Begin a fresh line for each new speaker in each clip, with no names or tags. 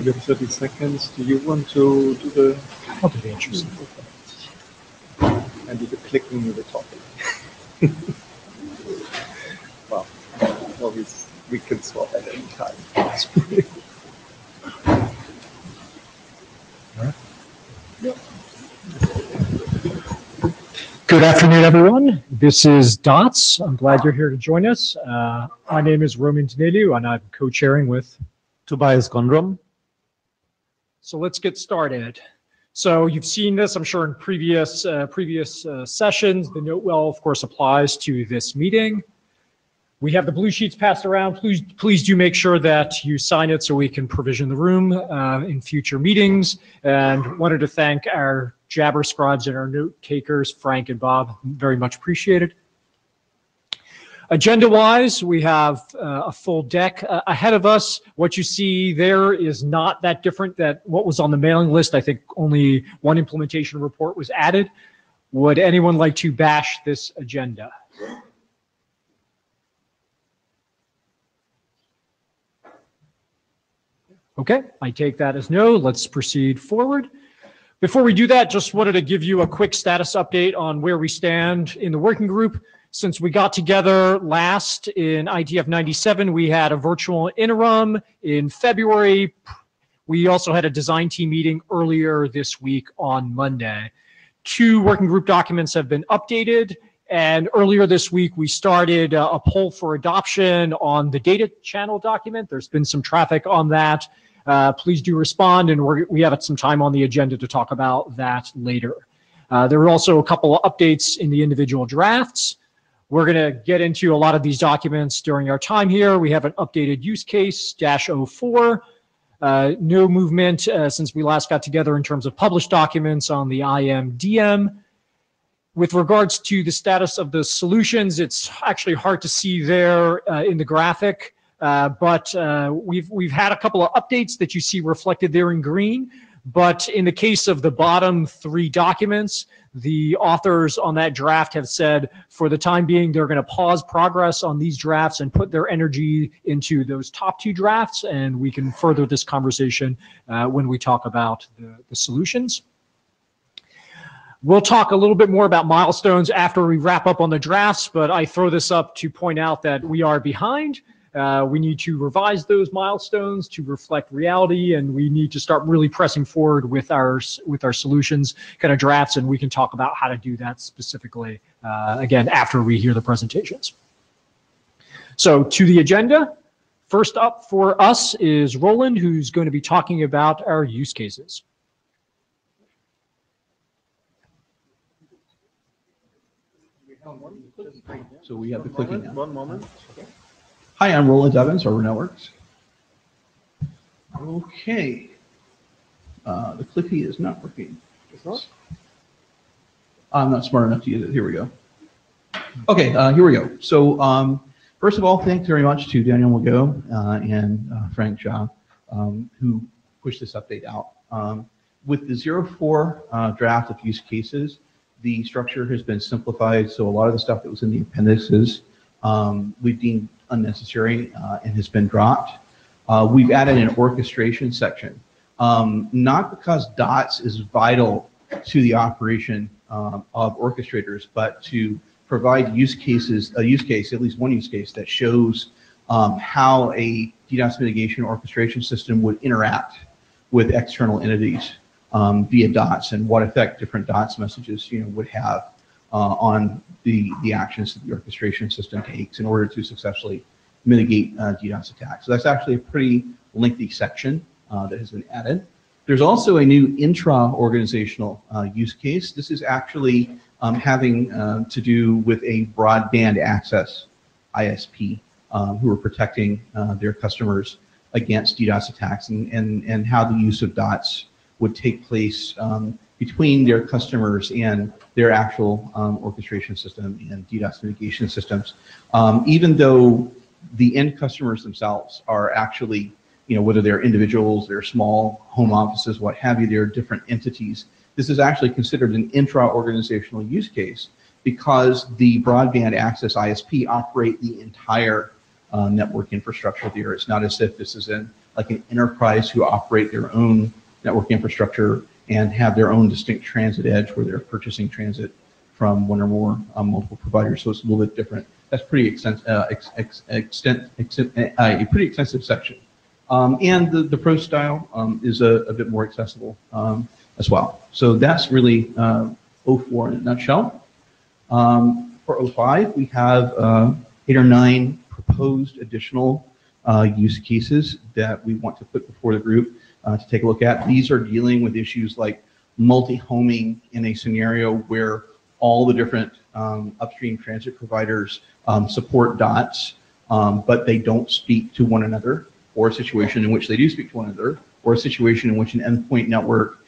give it 30 seconds. Do you want to do the...
I'll do the intros.
And do the clicking with the topic. Well, we can swap at any time.
Good afternoon, everyone. This is DOTS. I'm glad you're here to join us. My name is Roman Daneliu, and I'm co-chairing with
Tobias Gondrom.
So let's get started. So you've seen this, I'm sure, in previous sessions. The note well, of course, applies to this meeting. We have the blue sheets passed around. Please do make sure that you sign it so we can provision the room in future meetings. And wanted to thank our Jabber scribes and our note takers, Frank and Bob, very much appreciated. Agenda-wise, we have a full deck ahead of us. What you see there is not that different than what was on the mailing list. I think only one implementation report was added. Would anyone like to bash this agenda? Okay, I take that as no. Let's proceed forward. Before we do that, just wanted to give you a quick status update on where we stand in the working group. Since we got together last in IETF 97, we had a virtual interim in February. We also had a design team meeting earlier this week on Monday. 2 working group documents have been updated, and earlier this week we started a poll for adoption on the data channel document. There's been some traffic on that. Please do respond, and we have some time on the agenda to talk about that later. There were also a couple of updates in the individual drafts. We're going to get into a lot of these documents during our time here. We have an updated use case, -04. No movement since we last got together in terms of published documents on the IMDM. With regards to the status of the solutions, it's actually hard to see there in the graphic. But we've had a couple of updates that you see reflected there in green. But in the case of the bottom 3 documents, the authors on that draft have said for the time being, they're going to pause progress on these drafts and put their energy into those top 2 drafts. And we can further this conversation when we talk about the solutions. We'll talk a little bit more about milestones after we wrap up on the drafts, but I throw this up to point out that we are behind. We need to revise those milestones to reflect reality, and we need to start really pressing forward with our solutions kind of drafts, and we can talk about how to do that specifically, again, after we hear the presentations. So to the agenda, first up for us is Roland, who's going to be talking about our use cases.
So we have the clicking now.
One moment. Okay.
Hi, I'm Roland Evans, Server Networks. Okay. The clicky is not working.
It's not?
I'm not smart enough to use it. Here we go. Okay, here we go. So first of all, thanks very much to Daniel Mago and Frank Jha, who pushed this update out. With the 04 draft of use cases, the structure has been simplified, so a lot of the stuff that was in the appendices we've deemed unnecessary and has been dropped. We've added an orchestration section, not because DOTS is vital to the operation of orchestrators, but to provide use cases, at least one use case that shows how a DDoS mitigation orchestration system would interact with external entities via DOTS and what effect different DOTS messages would have on the actions that the orchestration system takes in order to successfully mitigate DDoS attacks. So that's actually a pretty lengthy section that has been added. There's also a new intra-organizational use case. This is actually having to do with a broadband access ISP who are protecting their customers against DDoS attacks and how the use of DOTS would take place between their customers and their actual orchestration system and DDoS mitigation systems. Even though the end customers themselves are actually, whether they're individuals, they're small home offices, what have you, they're different entities. This is actually considered an intra-organizational use case because the broadband access ISP operate the entire network infrastructure there. It's not as if this is a like an enterprise who operate their own network infrastructure and have their own distinct transit edge where they're purchasing transit from one or more multiple providers. So it's a little bit different. That's pretty a pretty extensive section. And the prose style is a bit more accessible as well. So that's really 04 in a nutshell. For 05, we have 8 or 9 proposed additional use cases that we want to put before the group to take a look at. These are dealing with issues like multi-homing in a scenario where all the different upstream transit providers support DOTS, but they don't speak to one another, or a situation in which they do speak to one another, or a situation in which an endpoint network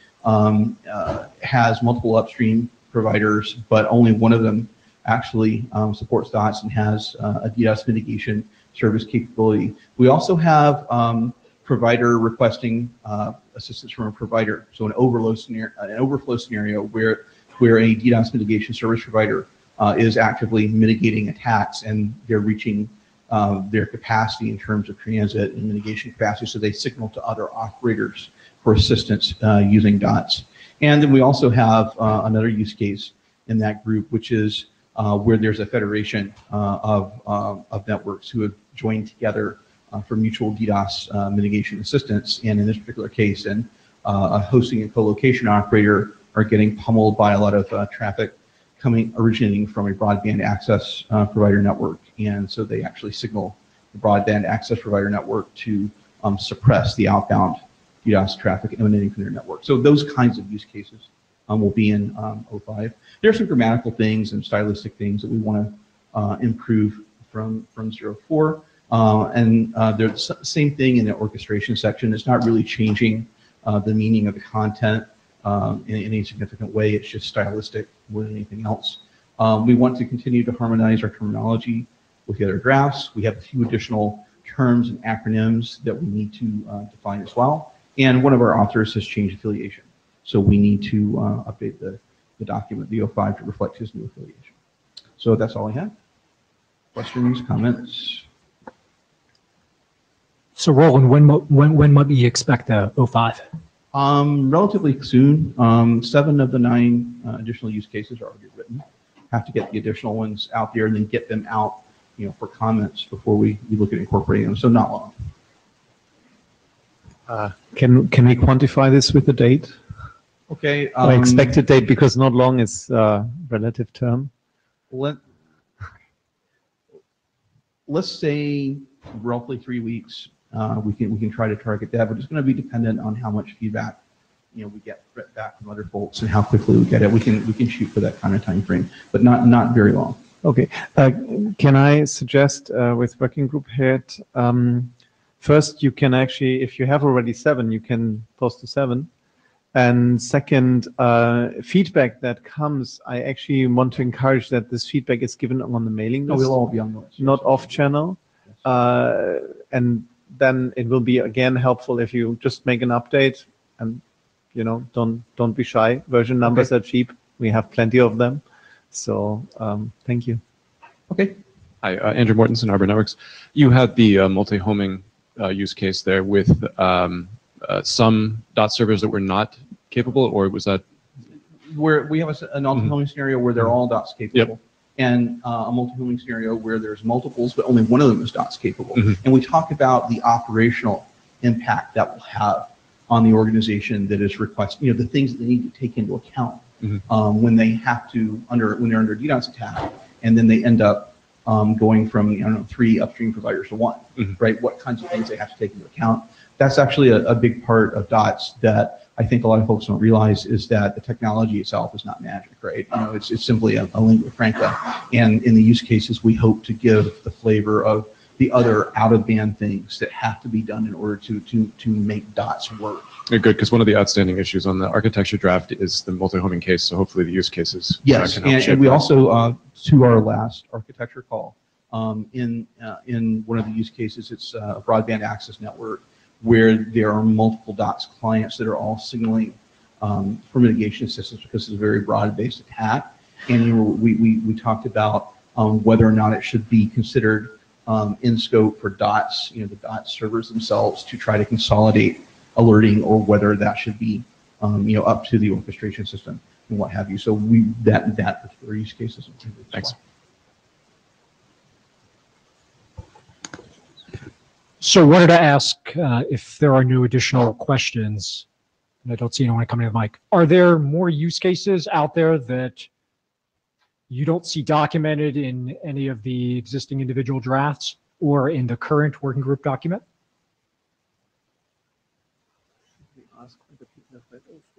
has multiple upstream providers, but only one of them actually supports DOTS and has a DDoS mitigation service capability. We also have provider requesting assistance from a provider, so an overflow scenario where a DDoS mitigation service provider is actively mitigating attacks and they're reaching their capacity in terms of transit and mitigation capacity, so they signal to other operators for assistance using DOTS. And then we also have another use case in that group, which is where there's a federation of networks who have joined together for mutual DDoS mitigation assistance. And in this particular case, a hosting and co-location operator are getting pummeled by a lot of traffic originating from a broadband access provider network. And so they actually signal the broadband access provider network to suppress the outbound DDoS traffic emanating from their network. So those kinds of use cases will be in 05. There are some grammatical things and stylistic things that we want to improve from 04. And there's the same thing in the orchestration section. It's not really changing the meaning of the content in any significant way. It's just stylistic more than anything else. We want to continue to harmonize our terminology with the other drafts. We have a few additional terms and acronyms that we need to define as well. And one of our authors has changed affiliation. So we need to update the document, the 05, to reflect his new affiliation. So that's all I have. Questions, comments?
So Roland, when might we expect the 05?
Relatively soon. 7 of the 9 additional use cases are already written. Have to get the additional ones out there and then get them out, for comments before we look at incorporating them. So not long.
Can we quantify this with a date?
Okay.
Or expected date, because not long is a relative term.
Let's say roughly 3 weeks. We can try to target that, but it's going to be dependent on how much feedback we get back from other folks and how quickly we get it. We can shoot for that kind of time frame, but not very long.
Okay. Can I suggest with working group head? First, you can actually, if you have already 7, you can post to 7. And second, feedback that comes, I actually want to encourage that this feedback is given on the mailing list.
No, we'll all be on the list.
Not off channel. Yes. And then it will be again helpful if you just make an update and don't be shy. Version numbers are cheap. We have plenty of them. So thank you.
Okay.
Hi, Andrew Mortensen, Arbor Networks. You had the multi-homing use case there with some DOT servers that were not capable, or was that?
Where we have a multi-homing scenario where they're all DOTS capable.
Yep.
And a multi-homing scenario where there's multiples, but only one of them is DOTS capable. And we talk about the operational impact that will have on the organization that is requesting, the things that they need to take into account when they have to, when they're under DDoS attack, and then they end up going from 3 upstream providers to 1, right? What kinds of things they have to take into account. That's actually a big part of DOTS that I think a lot of folks don't realize, is that the technology itself is not magic, right? It's simply a lingua franca. And in the use cases, we hope to give the flavor of the other out-of-band things that have to be done in order to make DOTS work.
Good, because one of the outstanding issues on the architecture draft is the multi-homing case, so hopefully the use cases
yes,
can help
and we also, to our last architecture call, in one of the use cases, it's a broadband access network where there are multiple DOTS clients that are all signaling for mitigation assistance, because it's a very broad-based attack. And we talked about whether or not it should be considered in scope for DOTS, the DOTS servers themselves to try to consolidate alerting, or whether that should be, up to the orchestration system and what have you. So that particular use case is included.
Thanks.
So wanted to ask if there are no additional questions. And I don't see anyone coming to the mic. Are there more use cases out there that you don't see documented in any of the existing individual drafts or in the current working group document?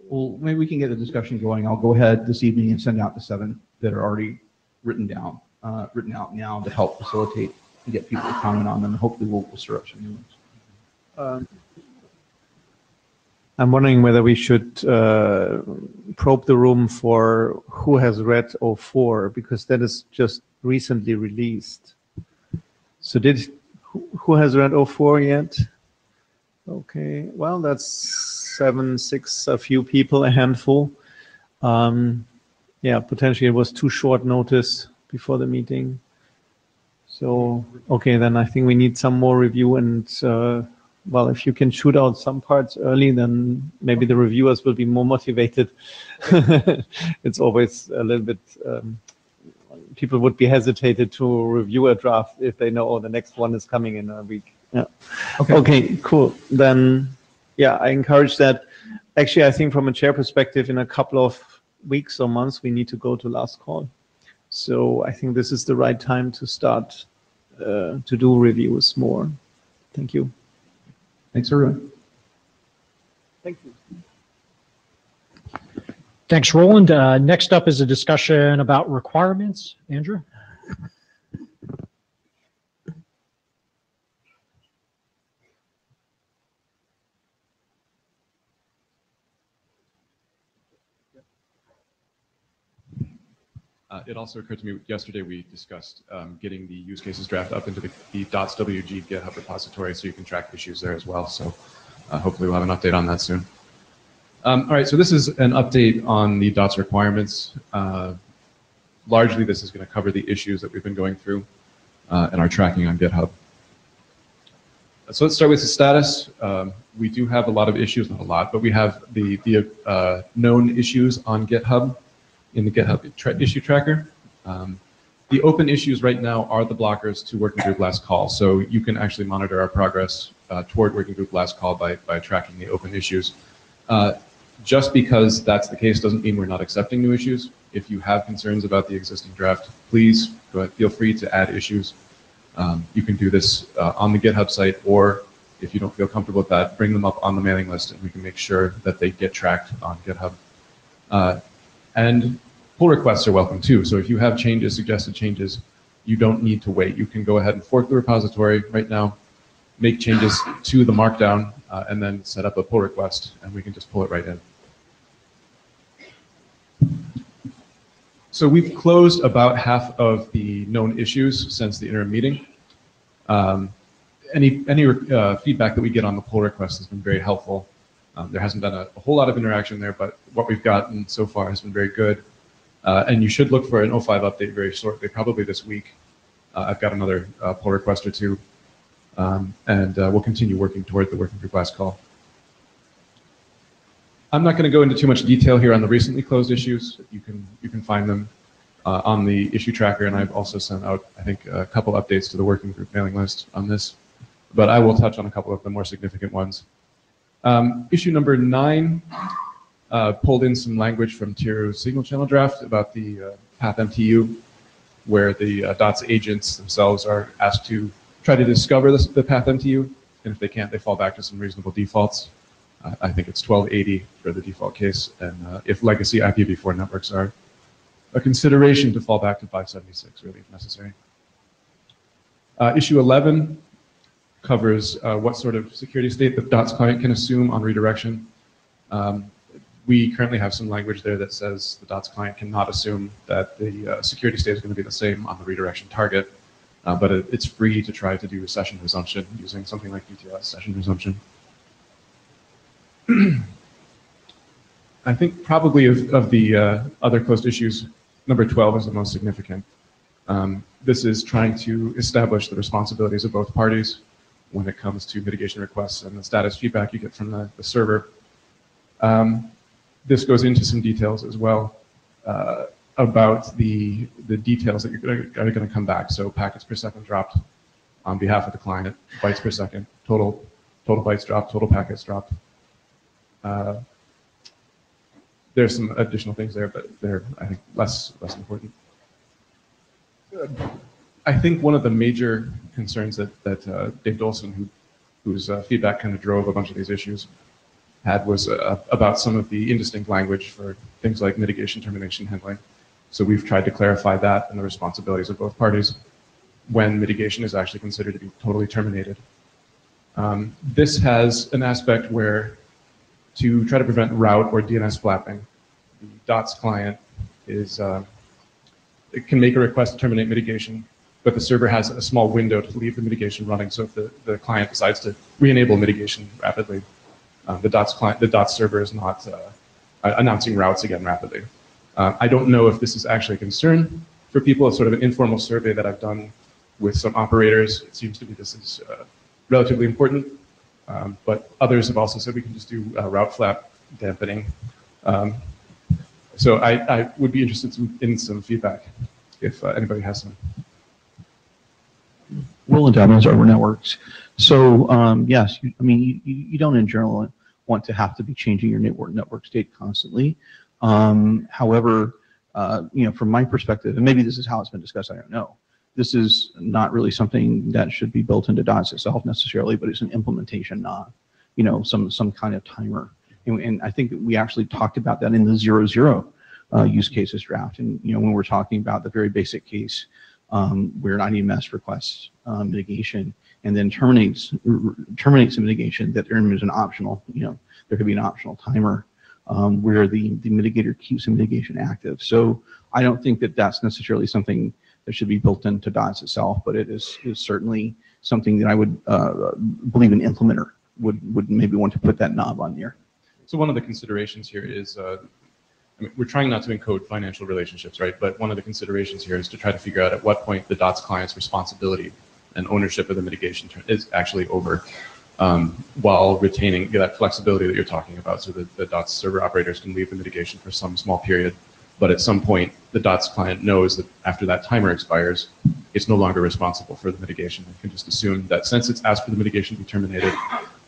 Well, maybe we can get a discussion going. I'll go ahead this evening and send out the 7 that are already written out now to help facilitate and get people to comment on them. And hopefully we'll stir up some new ones.
I'm wondering whether we should probe the room for who has read 04, because that is just recently released. So who has read 04 yet? Okay, well, that's 7, 6, a few people, a handful. Yeah, potentially it was too short notice before the meeting. So, okay, then I think we need some more review, and well, if you can shoot out some parts early, then maybe the reviewers will be more motivated. It's always a little bit, people would be hesitated to review a draft if they know, oh, the next one is coming in a week. Yeah. Okay, cool. Then, yeah, I encourage that. Actually, I think from a chair perspective, in a couple of weeks or months, we need to go to last call. So I think this is the right time to start to do reviews more. Thank you.
Thanks, everyone.
Thank you.
Thanks, Roland. Next up is a discussion about requirements. Andrew?
It also occurred to me yesterday we discussed getting the use cases draft up into the .wg GitHub repository so you can track issues there as well. So hopefully we'll have an update on that soon. All right, so this is an update on the DOTS requirements. Largely, this is going to cover the issues that we've been going through and our tracking on GitHub. So let's start with the status. We do have a lot of issues, not a lot, but we have the known issues on GitHub in the GitHub issue tracker. The open issues right now are the blockers to working group last call. So you can actually monitor our progress toward working group last call by tracking the open issues. Just because that's the case doesn't mean we're not accepting new issues. If you have concerns about the existing draft, please go ahead, feel free to add issues. You can do this on the GitHub site, or if you don't feel comfortable with that, bring them up on the mailing list and we can make sure that they get tracked on GitHub. And pull requests are welcome too. So if you have changes, suggested changes, you don't need to wait. You can go ahead and fork the repository right now, make changes to the markdown, and then set up a pull request, and we can just pull it right in. So we've closed about half of the known issues since the interim meeting. Any feedback that we get on the pull request has been very helpful. There hasn't been a whole lot of interaction there, but what we've gotten so far has been very good. And you should look for an 05 update very shortly, probably this week. I've got another pull request or two, and we'll continue working toward the working group last call. I'm not going to go into too much detail here on the recently closed issues. You can find them on the issue tracker, and I've also sent out, I think, a couple updates to the working group mailing list on this. But I will touch on a couple of the more significant ones. Issue number 9 pulled in some language from Tiro's signal channel draft about the path MTU, where the DOTS agents themselves are asked to try to discover the path MTU, and if they can't, they fall back to some reasonable defaults. I think it's 1280 for the default case, and if legacy IPv4 networks are a consideration, to fall back to 576, really, if necessary. Issue 11 covers what sort of security state the DOTS client can assume on redirection. We currently have some language there that says the DOTS client cannot assume that the security state is going to be the same on the redirection target, but it's free to try to do session resumption using something like DTLS session resumption. I think probably of the other closed issues, number 12 is the most significant. This is trying to establish the responsibilities of both parties when it comes to mitigation requests and the status feedback you get from the server. This goes into some details as well about the details that are going to come back. So packets per second dropped on behalf of the client, bytes per second, total bytes dropped, total packets dropped. There's some additional things there, but they're, I think, less important. I think one of the major concerns that Dave Dolson, whose feedback kind of drove a bunch of these issues, had was about some of the indistinct language for things like mitigation, termination, handling. So we've tried to clarify that and the responsibilities of both parties when mitigation is actually considered to be totally terminated. This has an aspect where, to try to prevent route or DNS flapping, the DOTS client it can make a request to terminate mitigation, but the server has a small window to leave the mitigation running. So if the client decides to re-enable mitigation rapidly, the DOTS server is not announcing routes again rapidly. I don't know if this is actually a concern for people. It's sort of an informal survey that I've done with some operators. It seems to be this is relatively important, but others have also said we can just do route flap dampening. So I would be interested in some feedback if anybody has some.
Roland Evans over networks. So yes, I mean you don't in general want to have to be changing your network state constantly. However, from my perspective, and maybe this is how it's been discussed, I don't know. This is not really something that should be built into DOTS itself necessarily, but it's an implementation knob, some kind of timer. And I think we actually talked about that in the 0.0 use cases draft. And when we're talking about the very basic case where an IDMS requests mitigation and then terminates the mitigation, that there is an optional, there could be an optional timer where the mitigator keeps the mitigation active. So I don't think that that's necessarily something that should be built into DOTS itself, but it is certainly something that I would believe an implementer would maybe want to put that knob on there.
So one of the considerations here is, we're trying not to encode financial relationships, right? But one of the considerations here is to try to figure out at what point the DOTS client's responsibility and ownership of the mitigation is actually over, while retaining that flexibility that you're talking about, so that the DOTS server operators can leave the mitigation for some small period. But at some point, the DOTS client knows that after that timer expires, it's no longer responsible for the mitigation. You can just assume that since it's asked for the mitigation to be terminated,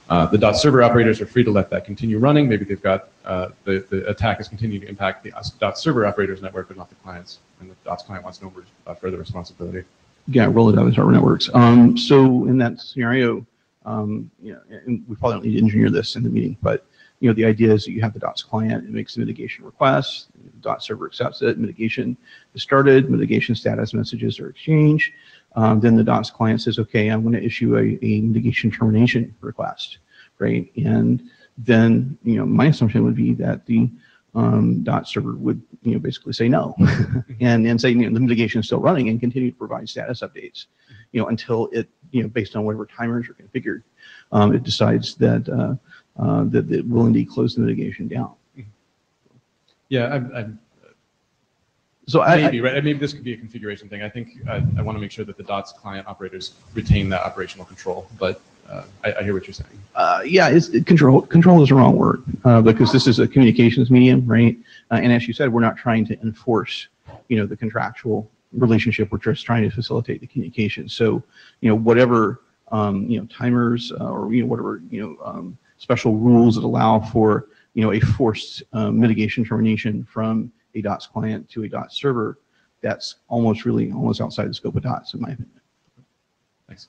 the DOTS server operators are free to let that continue running. Maybe they've got the attack is continuing to impact the DOTS server operators network, but not the clients. And the DOTS client wants no further responsibility.
Yeah, roll it out with server networks. So in that scenario, and we probably don't need to engineer this in the meeting, but the idea is that you have the DOTS client, it makes a mitigation request, the DOTS server accepts it, mitigation is started, mitigation status messages are exchanged. Then the DOTS client says, okay, I'm going to issue a mitigation termination request, right? And then, my assumption would be that the DOTS server would, basically say no, and say, the mitigation is still running and continue to provide status updates, until it, based on whatever timers are configured, it decides that that it will indeed close the mitigation down.
Yeah, maybe this could be a configuration thing. I think I want to make sure that the DOTS client operators retain that operational control, but I hear what you're saying.
Yeah, control is the wrong word, because this is a communications medium, right? And as you said, we're not trying to enforce, the contractual relationship. We're just trying to facilitate the communication. So, whatever, timers or whatever, special rules that allow for, a forced mitigation termination from a DOTS client to a DOTS server, that's almost outside the scope of DOTS, in my opinion.
Thanks.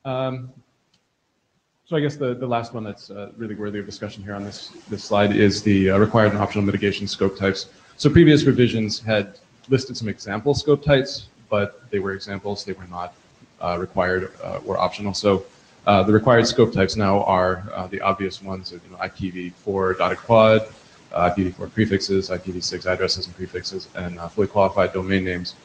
So I guess the last one that's really worthy of discussion here on this slide is the required and optional mitigation scope types. So previous revisions had listed some example scope types, but they were examples, they were not required or optional. So the required scope types now are the obvious ones of IPv4 dotted quad, IPv4 prefixes, IPv6 addresses and prefixes, and fully qualified domain names.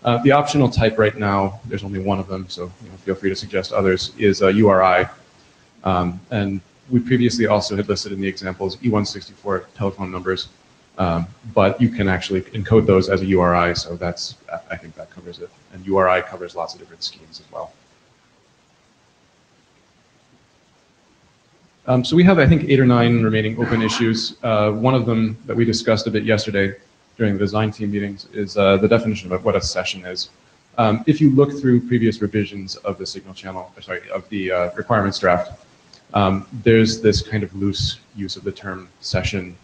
The optional type right now, there's only one of them, so feel free to suggest others, is URI. And we previously also had listed in the examples E164 telephone numbers. But you can actually encode those as a URI, so that's, I think that covers it. And URI covers lots of different schemes as well. So we have, I think, 8 or 9 remaining open issues. One of them that we discussed a bit yesterday during the design team meetings is the definition of what a session is. If you look through previous revisions of the signal channel, of the requirements draft, there's this kind of loose use of the term session,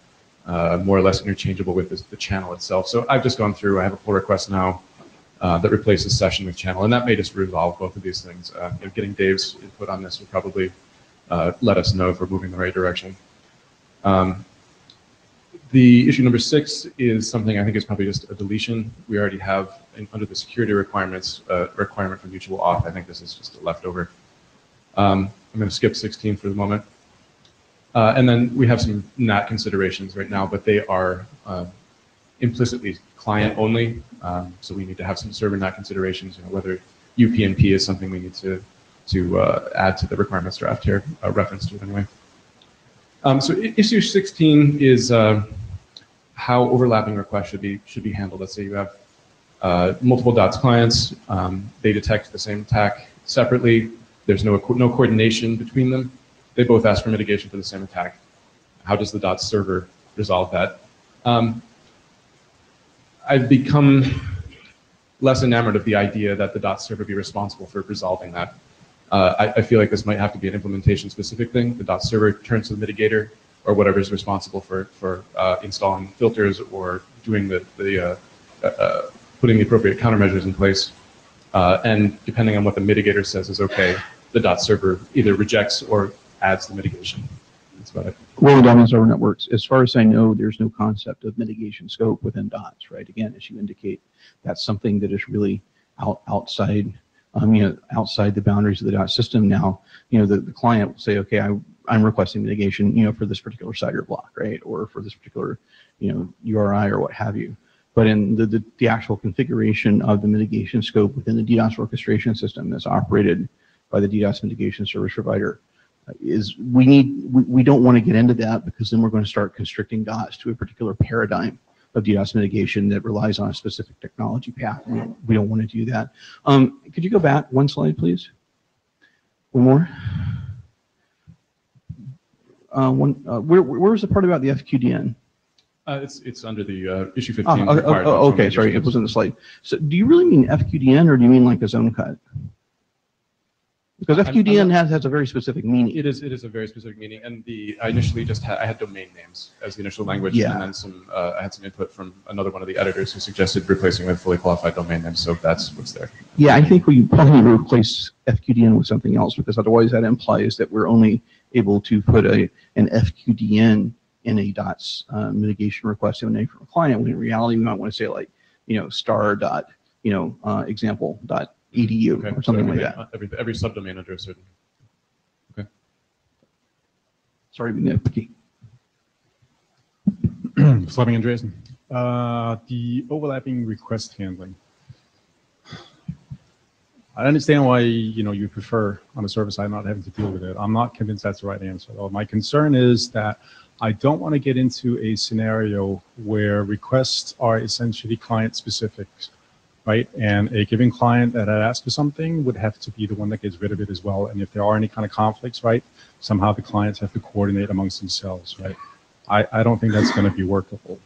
more or less interchangeable with the channel itself. So I've just gone through, I have a pull request now that replaces session with channel, and that may just resolve both of these things. Getting Dave's input on this will probably let us know if we're moving in the right direction. The issue number 6 is something I think is probably just a deletion. We already have, under the security requirements, requirement for mutual auth. I think this is just a leftover. I'm going to skip 16 for the moment. And then we have some NAT considerations right now, but they are implicitly client only. So we need to have some server NAT considerations, whether UPnP is something we need to add to the requirements draft here, reference to it anyway. So issue 16 is how overlapping requests should be handled. Let's say you have multiple DOTS clients, they detect the same attack separately. There's no coordination between them. They both ask for mitigation for the same attack. How does the DOTS server resolve that? I've become less enamored of the idea that the DOTS server be responsible for resolving that. I feel like this might have to be an implementation-specific thing. The DOTS server turns to the mitigator, or whatever is responsible for installing filters or doing putting the appropriate countermeasures in place. And depending on what the mitigator says is okay, the DOTS server either rejects or adds the mitigation. That's about it.
Well, domain server networks, as far as I know, there's no concept of mitigation scope within DOTS, right? Again, as you indicate, that's something that is really outside the boundaries of the DOTS system. Now, the client will say, okay, I'm requesting mitigation, for this particular CIDR block, right? Or for this particular, URI or what have you. But in the actual configuration of the mitigation scope within the DDoS orchestration system that's operated by the DDoS mitigation service provider, we don't want to get into that, because then we're going to start constricting DOTS to a particular paradigm of DDoS mitigation that relies on a specific technology path. We don't want to do that. Could you go back one slide, please? One more. Where's the part about the FQDN?
It's under the issue 15.
Okay, sorry, it was in the slide. So do you really mean FQDN, or do you mean like a zone cut? Because FQDN has a very specific meaning.
It is a very specific meaning, and I initially I had domain names as the initial language,
yeah.
And then I had some input from another one of the editors who suggested replacing with fully qualified domain names. So that's what's there.
Yeah, I think we probably replace FQDN with something else, because otherwise that implies that we're only able to put an FQDN in a DOTS mitigation request emanate from a client. When in reality, we might want to say like, star dot, example dot edu, okay, or something like that.
Every subdomain under a certain. Okay.
Sorry, nitpicky.
Fleming and Jason. The overlapping request handling. I understand why you prefer on the server side not having to deal with it. I'm not convinced that's the right answer, though. My concern is that I don't want to get into a scenario where requests are essentially client specific, right? And a given client that had asked for something would have to be the one that gets rid of it as well. And if there are any kind of conflicts, right, somehow the clients have to coordinate amongst themselves, right? I don't think that's going to be workable.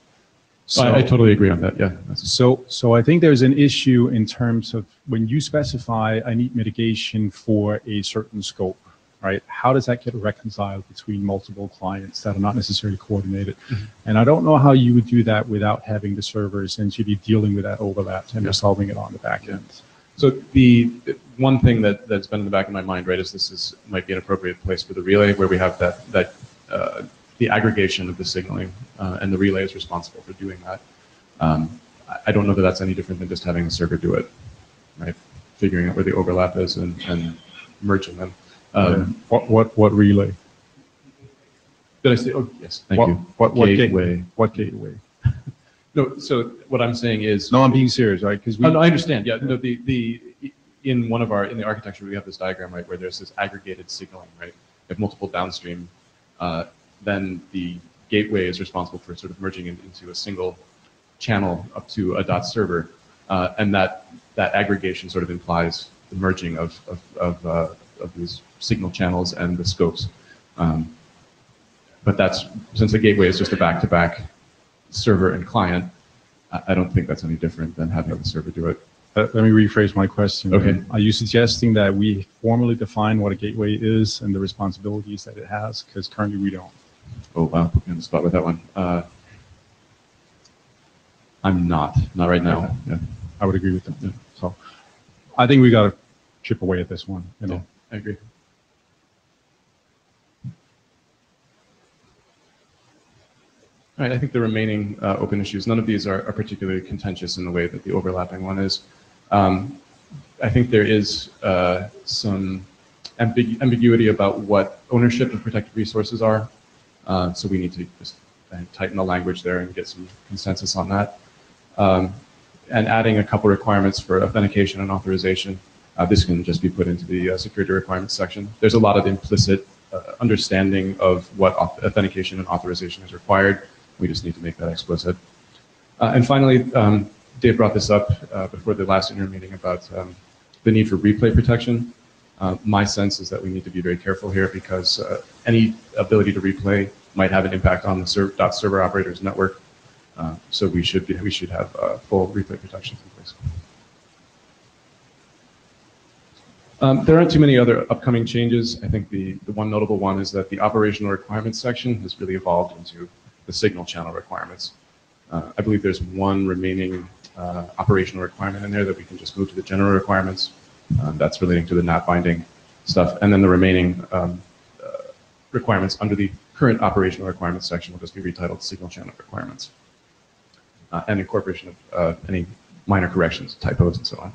So I totally agree on that. Yeah.
So I think there's an issue in terms of when you specify I need mitigation for a certain scope, right? How does that get reconciled between multiple clients that are not necessarily coordinated? Mm-hmm. And I don't know how you would do that without having the server essentially dealing with that overlap and resolving it on the back end.
So the one thing that's been in the back of my mind, right, is might be an appropriate place for the relay, where we have the aggregation of the signaling, and the relay is responsible for doing that. I don't know that that's any different than just having the server do it, right? Figuring out where the overlap is and merging them.
What relay?
Did I say? Oh, yes. Thank you.
What gateway? What gateway?
No. So what I'm saying is.
No, I'm being serious, right? Because
no, I understand. Yeah. No. In the architecture, we have this diagram, right, where there's this aggregated signaling, right? We have multiple downstream. Then the gateway is responsible for sort of merging into a single channel up to a DOTS server, and that aggregation sort of implies the merging of these signal channels and the scopes. But that's, since the gateway is just a back-to-back server and client, I don't think that's any different than having the server do it.
Let me rephrase my question.
Okay.
Are you suggesting that we formally define what a gateway is and the responsibilities that it has? Because currently we don't.
Oh, wow, put me on the spot with that one. I'm not right now.
Okay.
Yeah.
I would agree with that. Yeah. So I think we got to chip away at this one. You know.
Yeah, I agree. All right, I think the remaining open issues, none of these are particularly contentious in the way that the overlapping one is. I think there is some ambiguity about what ownership of protected resources are. So we need to just tighten the language there and get some consensus on that. And adding a couple requirements for authentication and authorization. This can just be put into the security requirements section. There's a lot of implicit understanding of what authentication and authorization is required. We just need to make that explicit. And finally, Dave brought this up before the last inter meeting about the need for replay protection. My sense is that we need to be very careful here because any ability to replay might have an impact on the DOTS server operator's network. So we should have full replay protections in place. There aren't too many other upcoming changes. I think the one notable one is that the operational requirements section has really evolved into the signal channel requirements. I believe there's one remaining operational requirement in there that we can just move to the general requirements. That's relating to the NAT binding stuff. And then the remaining requirements under the current operational requirements section will just be retitled signal channel requirements. And incorporation of any minor corrections, typos, and so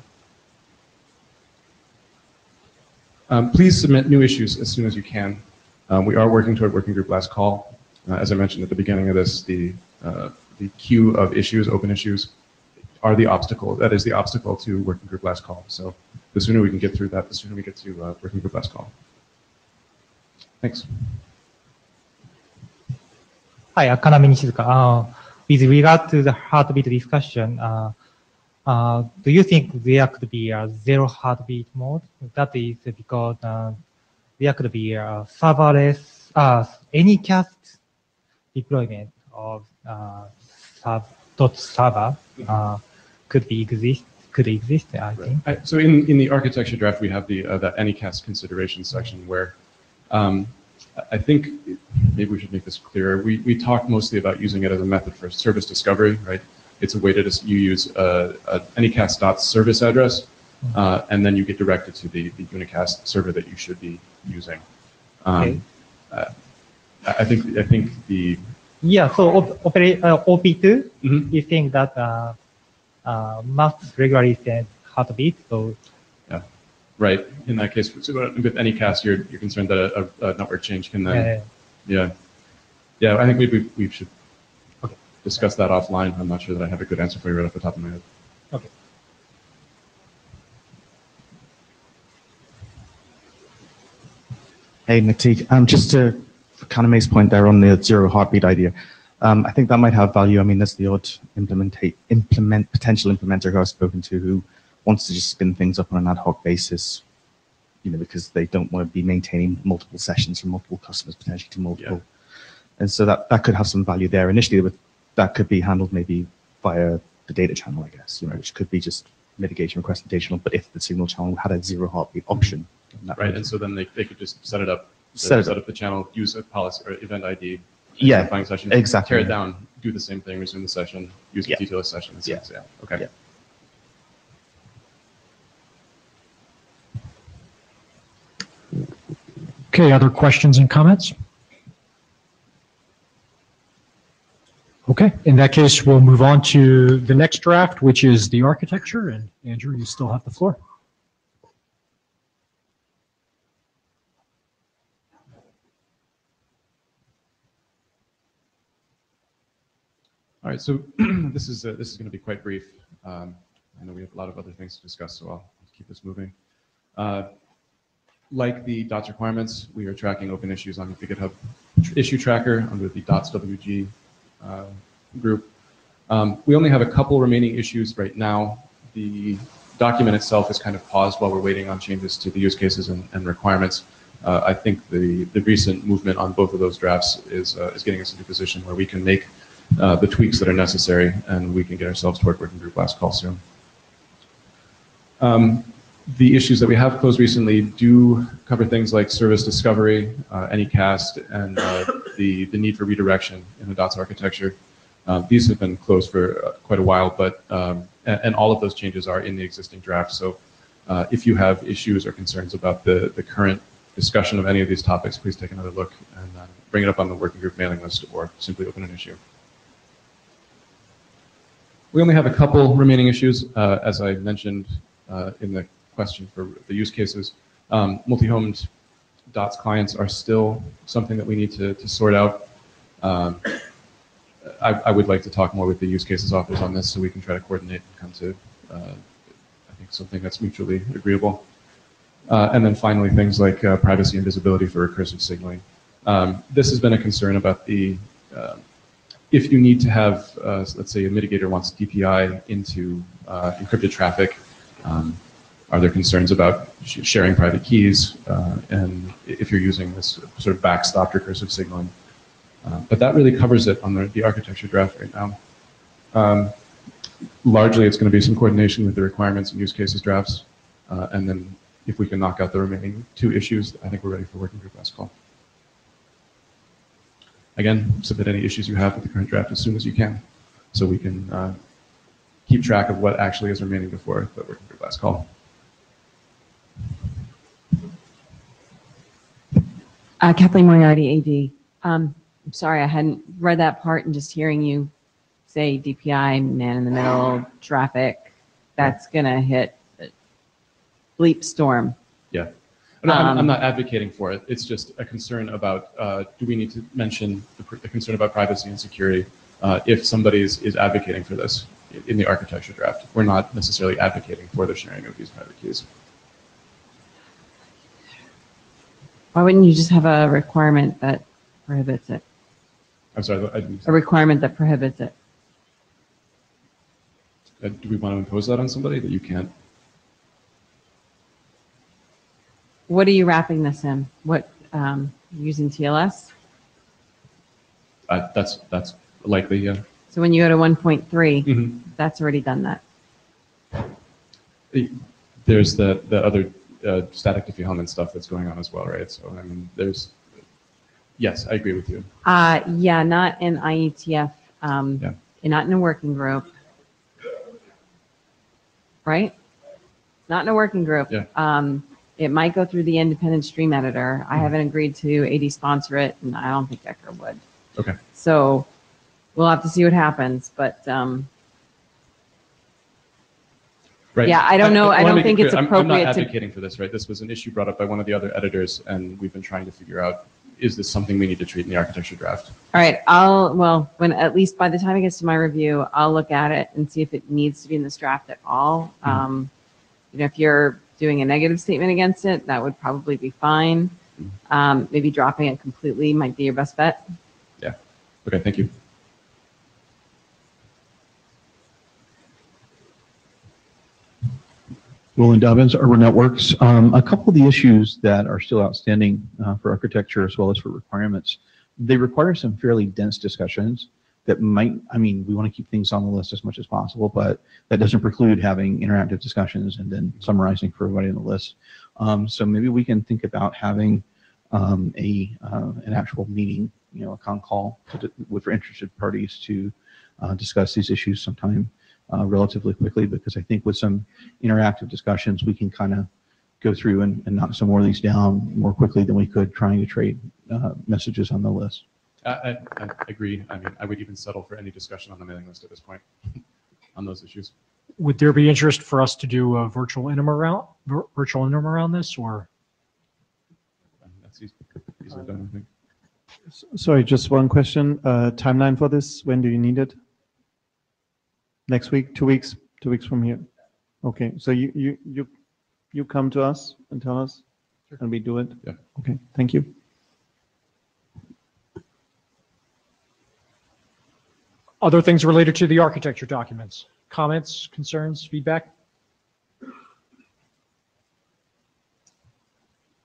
on. Please submit new issues as soon as you can. We are working toward working group last call. As I mentioned at the beginning of this, the queue of issues, open issues, are the obstacle. That is the obstacle to working group last call. So the sooner we can get through that, the sooner we get to working group last call. Thanks.
Hi, Kaname Nishizuka. With regard to the heartbeat discussion, do you think there could be a zero heartbeat mode? That is because there could be a serverless, any cast deployment of DOTS server could exist, I think.
So in the architecture draft, we have the Anycast consideration section where I think maybe we should make this clearer. We talked mostly about using it as a method for service discovery, right? It's a way to you use Anycast DOTS service address, and then you get directed to the unicast server that you should be using.
Okay.
I think the
so OP2,
Mhm.
you think that must regularly send heartbeat, so
right, in that case, so with Anycast, you're concerned that a network change can then, yeah. I think we should discuss that offline. I'm not sure that I have a good answer for you right off the top of my head.
Okay.
Hey, Nick, just to Kaname's point there on the zero heartbeat idea, I think that might have value. I mean, there's the odd potential implementer who I've spoken to who wants to just spin things up on an ad hoc basis, because they don't want to be maintaining multiple sessions from multiple customers, potentially to multiple. Yeah. And so that could have some value there. Initially, that could be handled maybe via the data channel, I guess, which could be just mitigation request additional, but if the signal channel had a zero heartbeat option.
Right, and so then they could just set it up, set up the channel, use a policy or event ID,
yeah,
session,
exactly.
Tear it down, do the same thing, resume the session, use the TTLS session. Yeah. Okay.
Yeah.
Okay, other questions and comments? Okay, in that case, we'll move on to the next draft, which is the architecture. And Andrew, you still have the floor.
All right, so this is going to be quite brief. I know we have a lot of other things to discuss, so I'll keep this moving. Like the DOTS requirements, we are tracking open issues on the GitHub issue tracker under the DOTS-WG group. We only have a couple remaining issues right now. The document itself is kind of paused while we're waiting on changes to the use cases and requirements. I think the recent movement on both of those drafts is getting us into a position where we can make the tweaks that are necessary, and we can get ourselves toward working group last call soon. The issues that we have closed recently do cover things like service discovery, anycast, and the need for redirection in the DOTS architecture. These have been closed for quite a while, but and all of those changes are in the existing draft. So if you have issues or concerns about the current discussion of any of these topics, please take another look and bring it up on the working group mailing list or simply open an issue. We only have a couple remaining issues, as I mentioned in the question for the use cases. Multi-homed DOTS clients are still something that we need to sort out. I would like to talk more with the use cases authors on this so we can try to coordinate and come to, I think, something that's mutually agreeable. And then finally, things like privacy and visibility for recursive signaling. This has been a concern about the, if you need to have, let's say a mitigator wants DPI into encrypted traffic, are there concerns about sharing private keys, and if you're using this sort of backstop recursive signaling? But that really covers it on the architecture draft right now. Largely, it's going to be some coordination with the requirements and use cases drafts, and then if we can knock out the remaining two issues, I think we're ready for working group last call. Again, submit any issues you have with the current draft as soon as you can, so we can keep track of what actually is remaining before the working group last call.
Kathleen Moriarty, AD. I'm sorry, I hadn't read that part, and just hearing you say DPI, man in the middle, traffic, that's going to hit bleep storm.
Yeah. No, I'm not advocating for it. It's just a concern about, do we need to mention the concern about privacy and security if somebody is advocating for this in the architecture draft? We're not necessarily advocating for the sharing of these private keys.
Why wouldn't you just have a requirement that prohibits it?
I'm sorry, I didn't.
A requirement that prohibits it.
Do we want to impose that on somebody that you can't?
What are you wrapping this in? What, using TLS?
That's likely, yeah.
So when you go to 1.3, that's already done that.
There's the other static diffie-Hellman stuff that's going on as well, right? So I mean, yes, I agree with you.
Yeah, not in IETF,
Yeah.
not in a working group, right? Not in a working group.
Yeah.
It might go through the independent stream editor. I haven't agreed to AD sponsor it, and I don't think Decker would.
Okay.
So we'll have to see what happens, but
right.
yeah, I don't know. I don't think it's
I'm
appropriate
not
to.
advocating for this, right? This was an issue brought up by one of the other editors, and we've been trying to figure out, is this something we need to treat in the architecture draft?
All right, when at least by the time it gets to my review, I'll look at it and see if it needs to be in this draft at all. If you're doing a negative statement against it, that would probably be fine. Maybe dropping it completely might be your best bet.
Yeah. Okay, thank you.
Roland Dobbins, Urban Networks. A couple of the issues that are still outstanding for architecture as well as for requirements, they require some fairly dense discussions that might, we want to keep things on the list as much as possible, but that doesn't preclude having interactive discussions and then summarizing for everybody on the list. So maybe we can think about having an actual meeting, a con call for interested parties to discuss these issues sometime relatively quickly, because I think with some interactive discussions, we can kind of go through and knock some more of these down more quickly than we could trying to trade messages on the list.
I agree. I would even settle for any discussion on the mailing list at this point on those issues.
Would there be interest for us to do a virtual interim around this, or?
That's easily done, I think.
Sorry, just one question. Timeline for this, when do you need it? Next week, 2 weeks, 2 weeks from here. Okay, so you come to us and tell us, and we do it?
Yeah.
Okay, thank you.
Other things related to the architecture documents? Comments, concerns, feedback?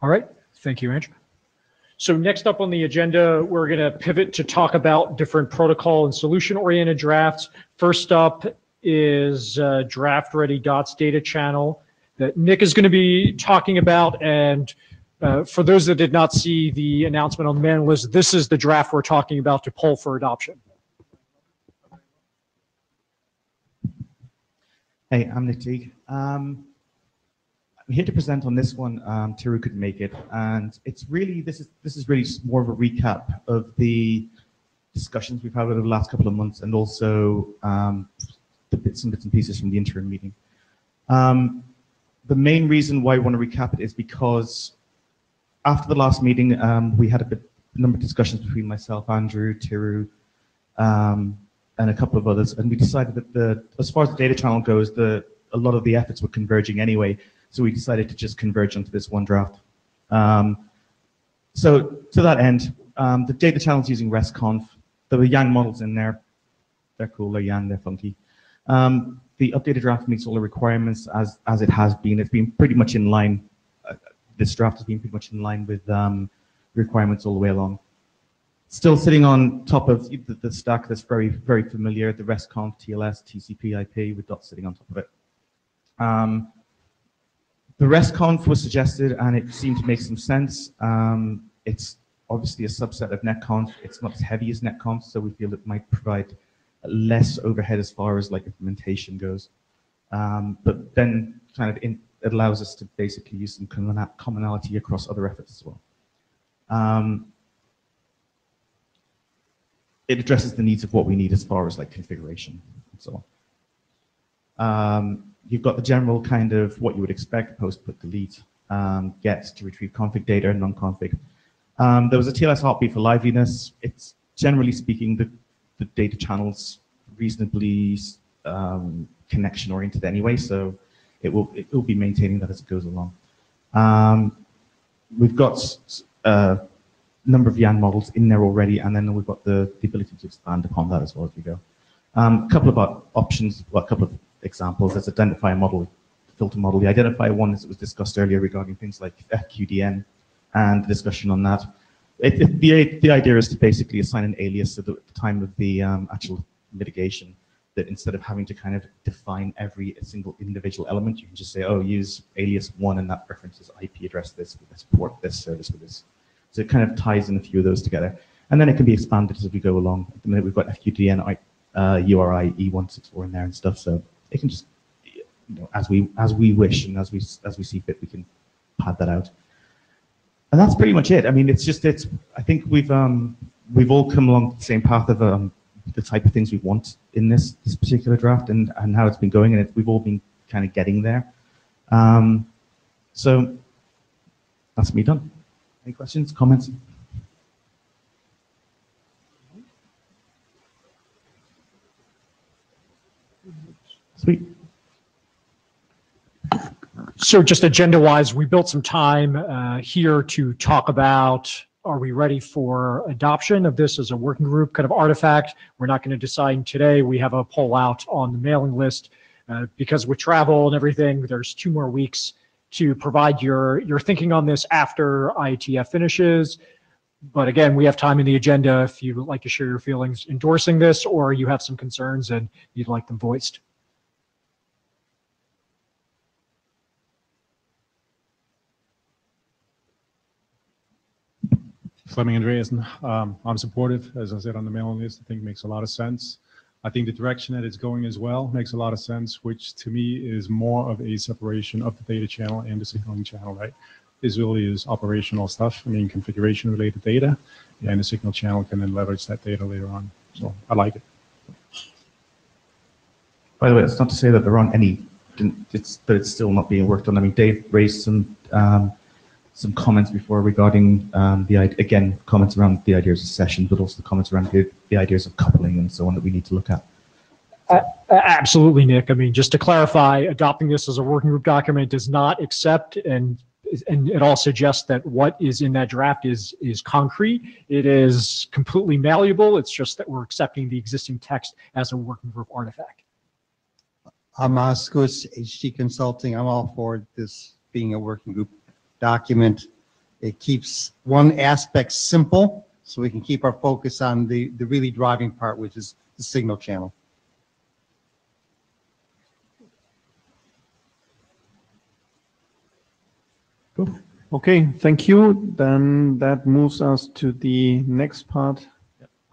All right, thank you, Andrew. So next up on the agenda, we're going to pivot to talk about different protocol and solution-oriented drafts. First up is draft-ready DOTS data channel that Nick is going to be talking about. And for those that did not see the announcement on the mailing list, this is the draft we're talking about to poll for adoption.
Hey, I'm Nick Teague. I'm here to present on this one. Tiru couldn't make it, and it's really this is really more of a recap of the discussions we've had over the last couple of months, and also the bits and pieces from the interim meeting. The main reason why I want to recap it is because after the last meeting, we had a number of discussions between myself, Andrew, Tiru, and a couple of others, and we decided that as far as the data channel goes, a lot of the efforts were converging anyway. So we decided to just converge onto this one draft. So to that end, the data channel is using RESTconf. There were Yang models in there. They're cool, they're Yang, they're funky. The updated draft meets all the requirements as it has been. It's been pretty much in line. This draft has been pretty much in line with requirements all the way along. Still sitting on top of the stack that's very, very familiar, the RESTconf, TLS, TCP, IP, with DOTS sitting on top of it. The RESTconf was suggested, and it seemed to make some sense. It's obviously a subset of netconf. It's not as heavy as netconf, so we feel it might provide less overhead as far as like implementation goes. But then kind of it allows us to basically use some commonality across other efforts as well. It addresses the needs of what we need as far as like configuration and so on. You've got the general kind of what you would expect: post, put, delete, get to retrieve config data, non-config. There was a TLS heartbeat for liveliness. It's generally speaking the data channel's reasonably connection oriented anyway, so it will be maintaining that as it goes along. We've got a number of Yang models in there already, and then we've got the ability to expand upon that as well as we go. A couple of options, well, a couple of examples. There's identifier model, filter model. The identifier one that was discussed earlier regarding things like FQDN and the discussion on that. The idea is to basically assign an alias at the time of the actual mitigation, that instead of having to kind of define every single individual element, you can just say, oh, use alias 1 and that references IP address this, with this port, this service with this. So it kind of ties in a few of those together. And then it can be expanded as we go along. At the minute, we've got FQDN, URI, E164 in there and stuff. So it can just, as we wish and as we see fit, we can pad that out. And that's pretty much it. I mean, I think we've all come along the same path of the type of things we want in this particular draft and how it's been going, and we've all been kind of getting there. So that's me done. Any questions, comments? Sweet.
So just agenda-wise, we built some time here to talk about, are we ready for adoption of this as a working group kind of artifact? We're not going to decide today. We have a poll out on the mailing list because with travel and everything, there's 2 more weeks to provide your thinking on this after IETF finishes. But again, we have time in the agenda if you would like to share your feelings endorsing this, or you have some concerns and you'd like them voiced.
Fleming Andreasen. I'm supportive, as I said on the mailing list. I think it makes a lot of sense. I think the direction that it's going as well makes a lot of sense, which to me is more of a separation of the data channel and the signaling channel, right? This really is operational stuff. I mean, configuration related data, and the signal channel can then leverage that data later on. So I like it.
By the way, it's not to say that there aren't any, but it's still not being worked on. I mean, Dave raised some comments before regarding comments around the ideas of session, but also the comments around the ideas of coupling and so on that we need to look at.
Absolutely, Nick. I mean, just to clarify, adopting this as a working group document does not accept and and it all suggests that what is in that draft is concrete. It is completely malleable. It's just that we're accepting the existing text as a working group artifact.
I'm Oscus, HT Consulting. I'm all for this being a working group document. It keeps one aspect simple so we can keep our focus on the really driving part, which is the signal channel.
Cool. Okay, thank you. Then that moves us to the next part.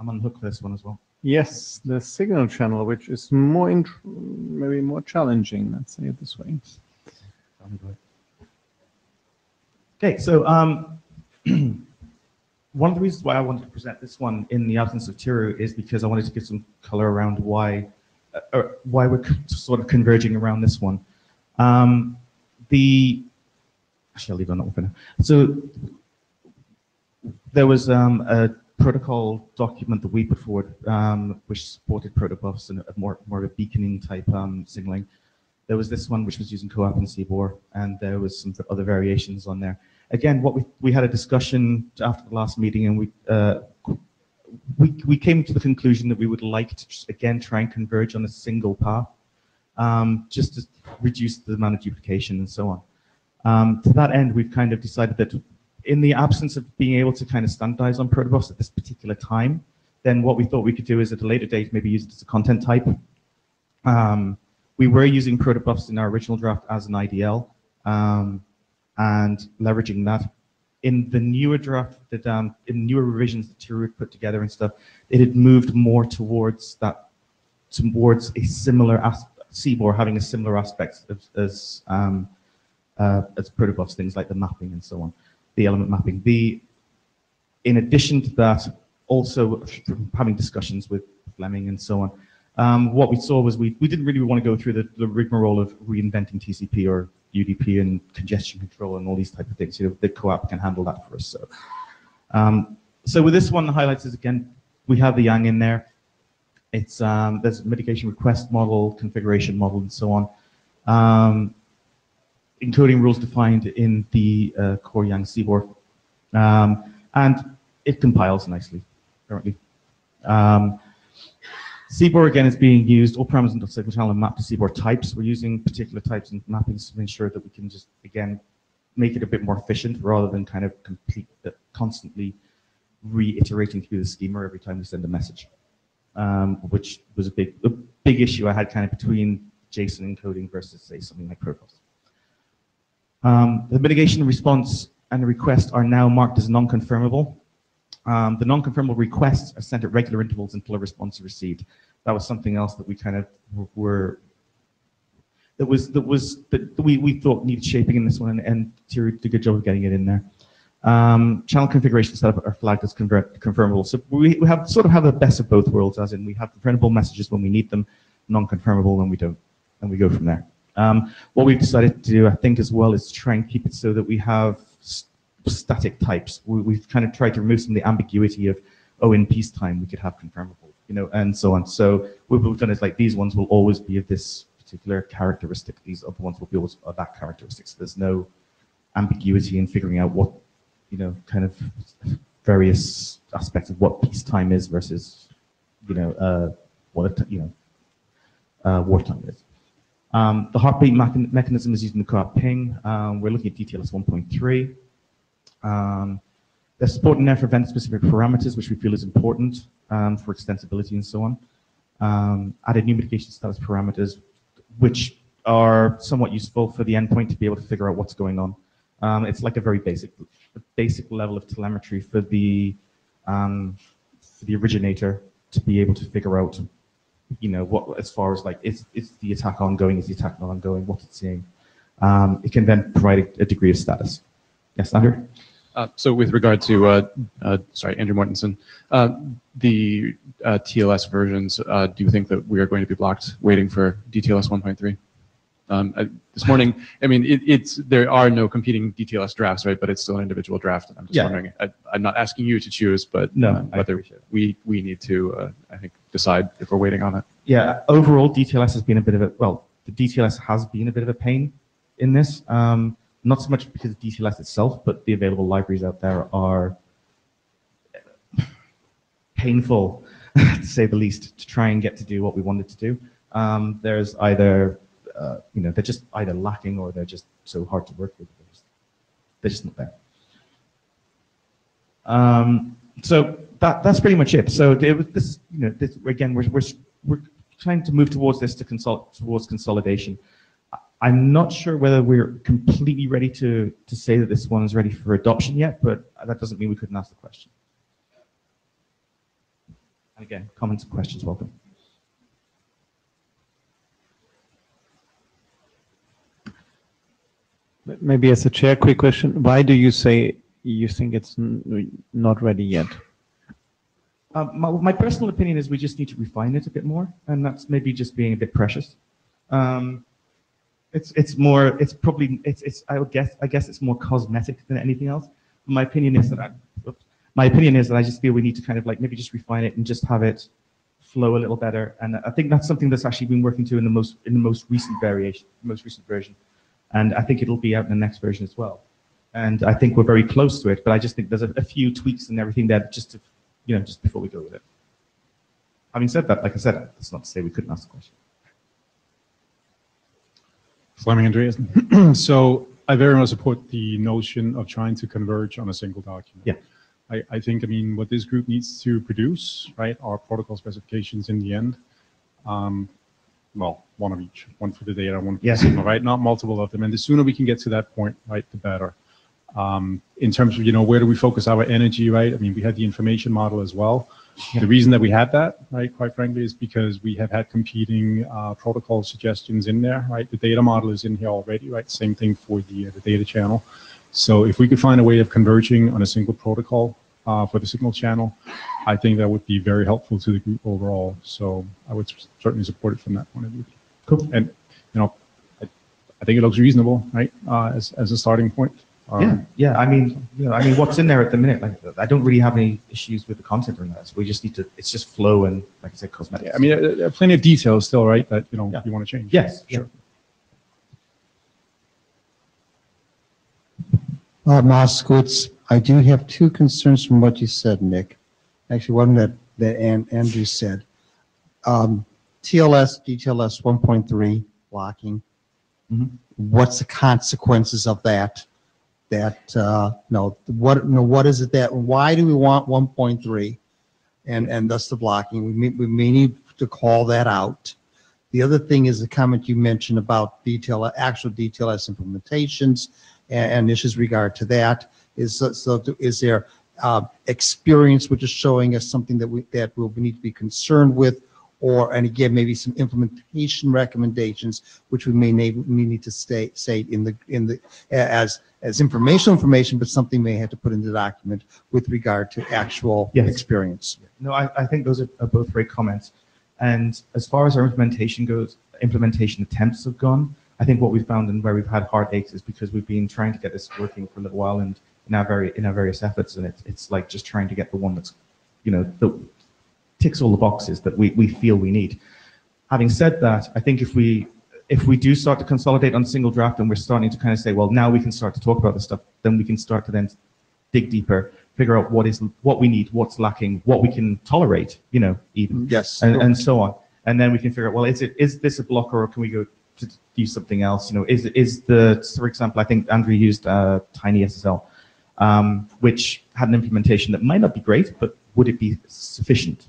I'm on the hook for this one as well.
Yes, the signal channel, which is maybe more challenging, let's say it this way.
Okay, so one of the reasons why I wanted to present this one in the absence of Tiru is because I wanted to give some color around why we're sort of converging around this one. Actually, I'll leave it on that one for now. So there was a protocol document that we put forward, which supported protobufs and more of a beaconing type signaling. There was this one which was using CoAP and CBOR, and there was some other variations on there. Again, what we had a discussion after the last meeting, and we came to the conclusion that we would like to just, again, try and converge on a single path, just to reduce the amount of duplication and so on. To that end, we've kind of decided that in the absence of being able to kind of standardize on protobufs at this particular time, then what we thought we could do is at a later date maybe use it as a content type. We were using protobufs in our original draft as an IDL, and leveraging that. In the newer draft, in newer revisions that Tiru had put together and stuff, it had moved more towards a similar CBOR having a similar aspect as protobufs, things like the mapping and so on, the element mapping. In addition to that, also having discussions with Fleming and so on, what we saw was we didn't really want to go through the rigmarole of reinventing TCP or UDP and congestion control and all these type of things. You know, the CoAP can handle that for us. So with this one, the highlights is, again, we have the Yang in there. It's there's a mitigation request model, configuration model, and so on. Encoding rules defined in the core Yang CBOR, and it compiles nicely currently. CBOR again is being used. All parameters in the signal channel are mapped to CBOR types. We're using particular types and mappings to ensure that we can just again make it a bit more efficient rather than kind of constantly reiterating through the schema every time we send a message, which was a big issue I had kind of between JSON encoding versus say something like Protobufs. The mitigation response and the request are now marked as non-confirmable. The non-confirmable requests are sent at regular intervals until a response is received. That was something else that we kind of we thought needed shaping in this one, and Tiru did a good job of getting it in there. Channel configuration setup are flagged as confirmable. So we have sort of have the best of both worlds, as in we have confirmable messages when we need them, non-confirmable when we don't, and we go from there. What we've decided to do, I think, as well, is to try and keep it so that we have static types. We've kind of tried to remove some of the ambiguity of, oh, in peacetime we could have confirmable, you know, and so on. So what we've done is like these ones will always be of this particular characteristic. These other ones will be always of that characteristic. So there's no ambiguity in figuring out what, you know, kind of various aspects of what peacetime is versus, you know, what wartime is. The heartbeat mechanism is using the CoAP ping. We're looking at DTLS 1.3. There's support in there for event-specific parameters, which we feel is important for extensibility and so on. Added new mitigation status parameters, which are somewhat useful for the endpoint to be able to figure out what's going on. It's like a very basic level of telemetry for the originator to be able to figure out, you know, what, as far as like, is the attack ongoing? Is the attack not ongoing? What's it saying? It can then provide a degree of status. Yes, Andrew?
So with regard to, Andrew Mortensen, the TLS versions, do you think that we are going to be blocked waiting for DTLS 1.3? This morning, I mean, there are no competing DTLS drafts, right? But it's still an individual draft. And I'm just wondering, I'm not asking you to choose, but whether we need to, I think, decide if we're waiting on it.
Yeah, overall, DTLS has been a bit of a, well, the DTLS has been a bit of a pain in this. not so much because of DTLS itself, but the available libraries out there are painful, to say the least, to try and get to do what we wanted to do. There's either, they're just either lacking or they're just so hard to work with. They're just not there. So that's pretty much it. So it was this, again, we're trying to move towards this towards consolidation. I'm not sure whether we're completely ready to say that this one is ready for adoption yet, but that doesn't mean we couldn't ask the question. And again, comments and questions welcome.
Maybe as a chair, quick question. Why do you say you think it's not ready yet?
My personal opinion is we just need to refine it a bit more, and that's maybe just being a bit precious. I guess it's more cosmetic than anything else. My opinion is that I just feel we need to kind of like maybe just refine it and just have it flow a little better. And I think that's something that's actually been working to in the most recent version. And I think it'll be out in the next version as well. And I think we're very close to it, but I just think there's a few tweaks and everything there just before we go with it. Having said that, like I said, that's not to say we couldn't ask the question.
Fleming Andreas. So I very much support the notion of trying to converge on a single document.
Yeah.
I think, what this group needs to produce, right, are protocol specifications in the end. Well, one of each, one for the data, one for the signal, right? Not multiple of them. And the sooner we can get to that point, right, the better. In terms of, where do we focus our energy, right? We had the information model as well. Yeah. The reason that we had that, right, quite frankly, is because we have had competing protocol suggestions in there, right? The data model is in here already, right? Same thing for the data channel. So if we could find a way of converging on a single protocol for the signal channel, I think that would be very helpful to the group overall. So I would certainly support it from that point of view.
Cool.
And, I think it looks reasonable, right, as a starting point.
What's in there at the minute? Like, I don't really have any issues with the content or that. So we just need to. It's just flow and, like I said, cosmetics.
Yeah, there are plenty of details still, right? That you want to change.
Yes,
sure.
Moskowitz, I do have two concerns from what you said, Nick. Actually, one that Andrew said. DTLS 1.3 blocking.
Mm-hmm.
What's the consequences of that? What is it that? Why do we want 1.3? And thus the blocking. We may need to call that out. The other thing is the comment you mentioned about actual DTLS implementations and issues regard to that. Is there experience which is showing us something that we need to be concerned with, and again maybe some implementation recommendations which we may need to say as information, but something may have to put in the document with regard to actual experience.
No, I think those are both great comments. And as far as our implementation goes, implementation attempts have gone. I think what we've found and where we've had heartaches is because we've been trying to get this working for a little while, and in our various efforts, and it's like just trying to get the one that's, that ticks all the boxes that we feel we need. Having said that, I think if we do start to consolidate on single draft and we're starting to kind of say, well, now we can start to talk about this stuff, then we can start to then dig deeper, figure out what we need, what's lacking, what we can tolerate, even.
Yes.
And so on. And then we can figure out, well, is this a blocker, or can we go to do something else? For example, I think Andrew used Tiny SSL, which had an implementation that might not be great, but would it be sufficient?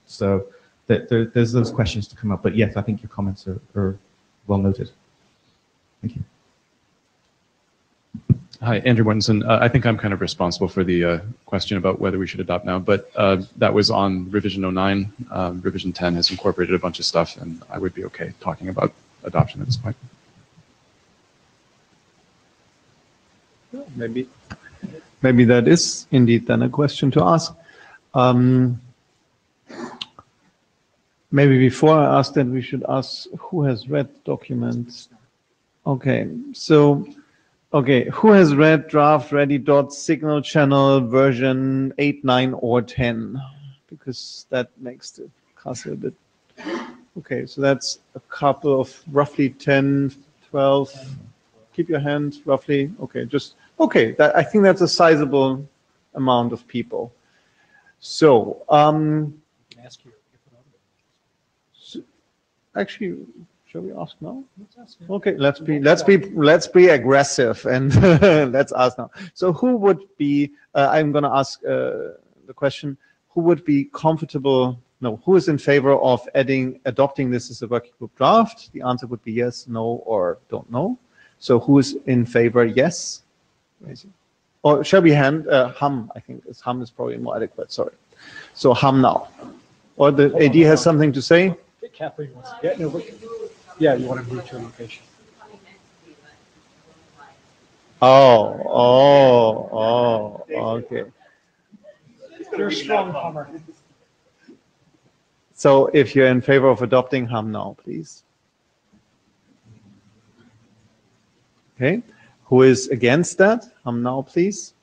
So there's those questions to come up. But yes, I think your comments are well noted. Thank you.
Hi, Andrew Mortensen. I think I'm kind of responsible for the question about whether we should adopt now, but that was on revision 09. Revision 10 has incorporated a bunch of stuff, and I would be okay talking about adoption at this point.
Maybe that is indeed then a question to ask. Maybe before I ask that, we should ask who has read documents. Okay, who has read draft ready dots signal channel version 8, 9, or 10? Because that makes the castle a bit. Okay, so that's a couple of roughly 10, 12. keep your hand roughly. Okay, just okay. I think that's a sizable amount of people. So, actually, shall we ask now? Okay, let's be aggressive and let's ask now. So, who would be? I'm going to ask the question: who would be comfortable? No, who is in favor of adopting this as a working group draft? The answer would be yes, no, or don't know. So who is in favor? Yes. Or shall we hum? I think hum is probably more adequate. Sorry. So hum now. Or the AD has something to say?
Kathleen wants to get yeah, you want to move to a location.
Oh, okay.
You're a strong hummer.
So if you're in favor of adopting hum now, please. Okay. Who is against that? Hum now, please.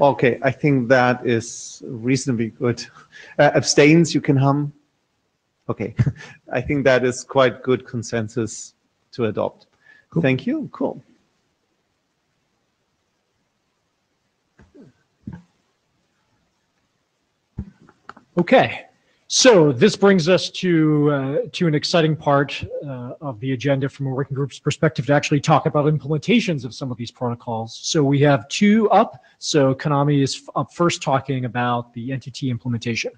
Okay, I think that is reasonably good. Abstains, you can hum. Okay, I think that is quite good consensus to adopt. Cool. Thank you. Cool.
Okay, so this brings us to an exciting part of the agenda from a working group's perspective to actually talk about implementations of some of these protocols. So we have two up. So Kanami is up first talking about the entity implementation.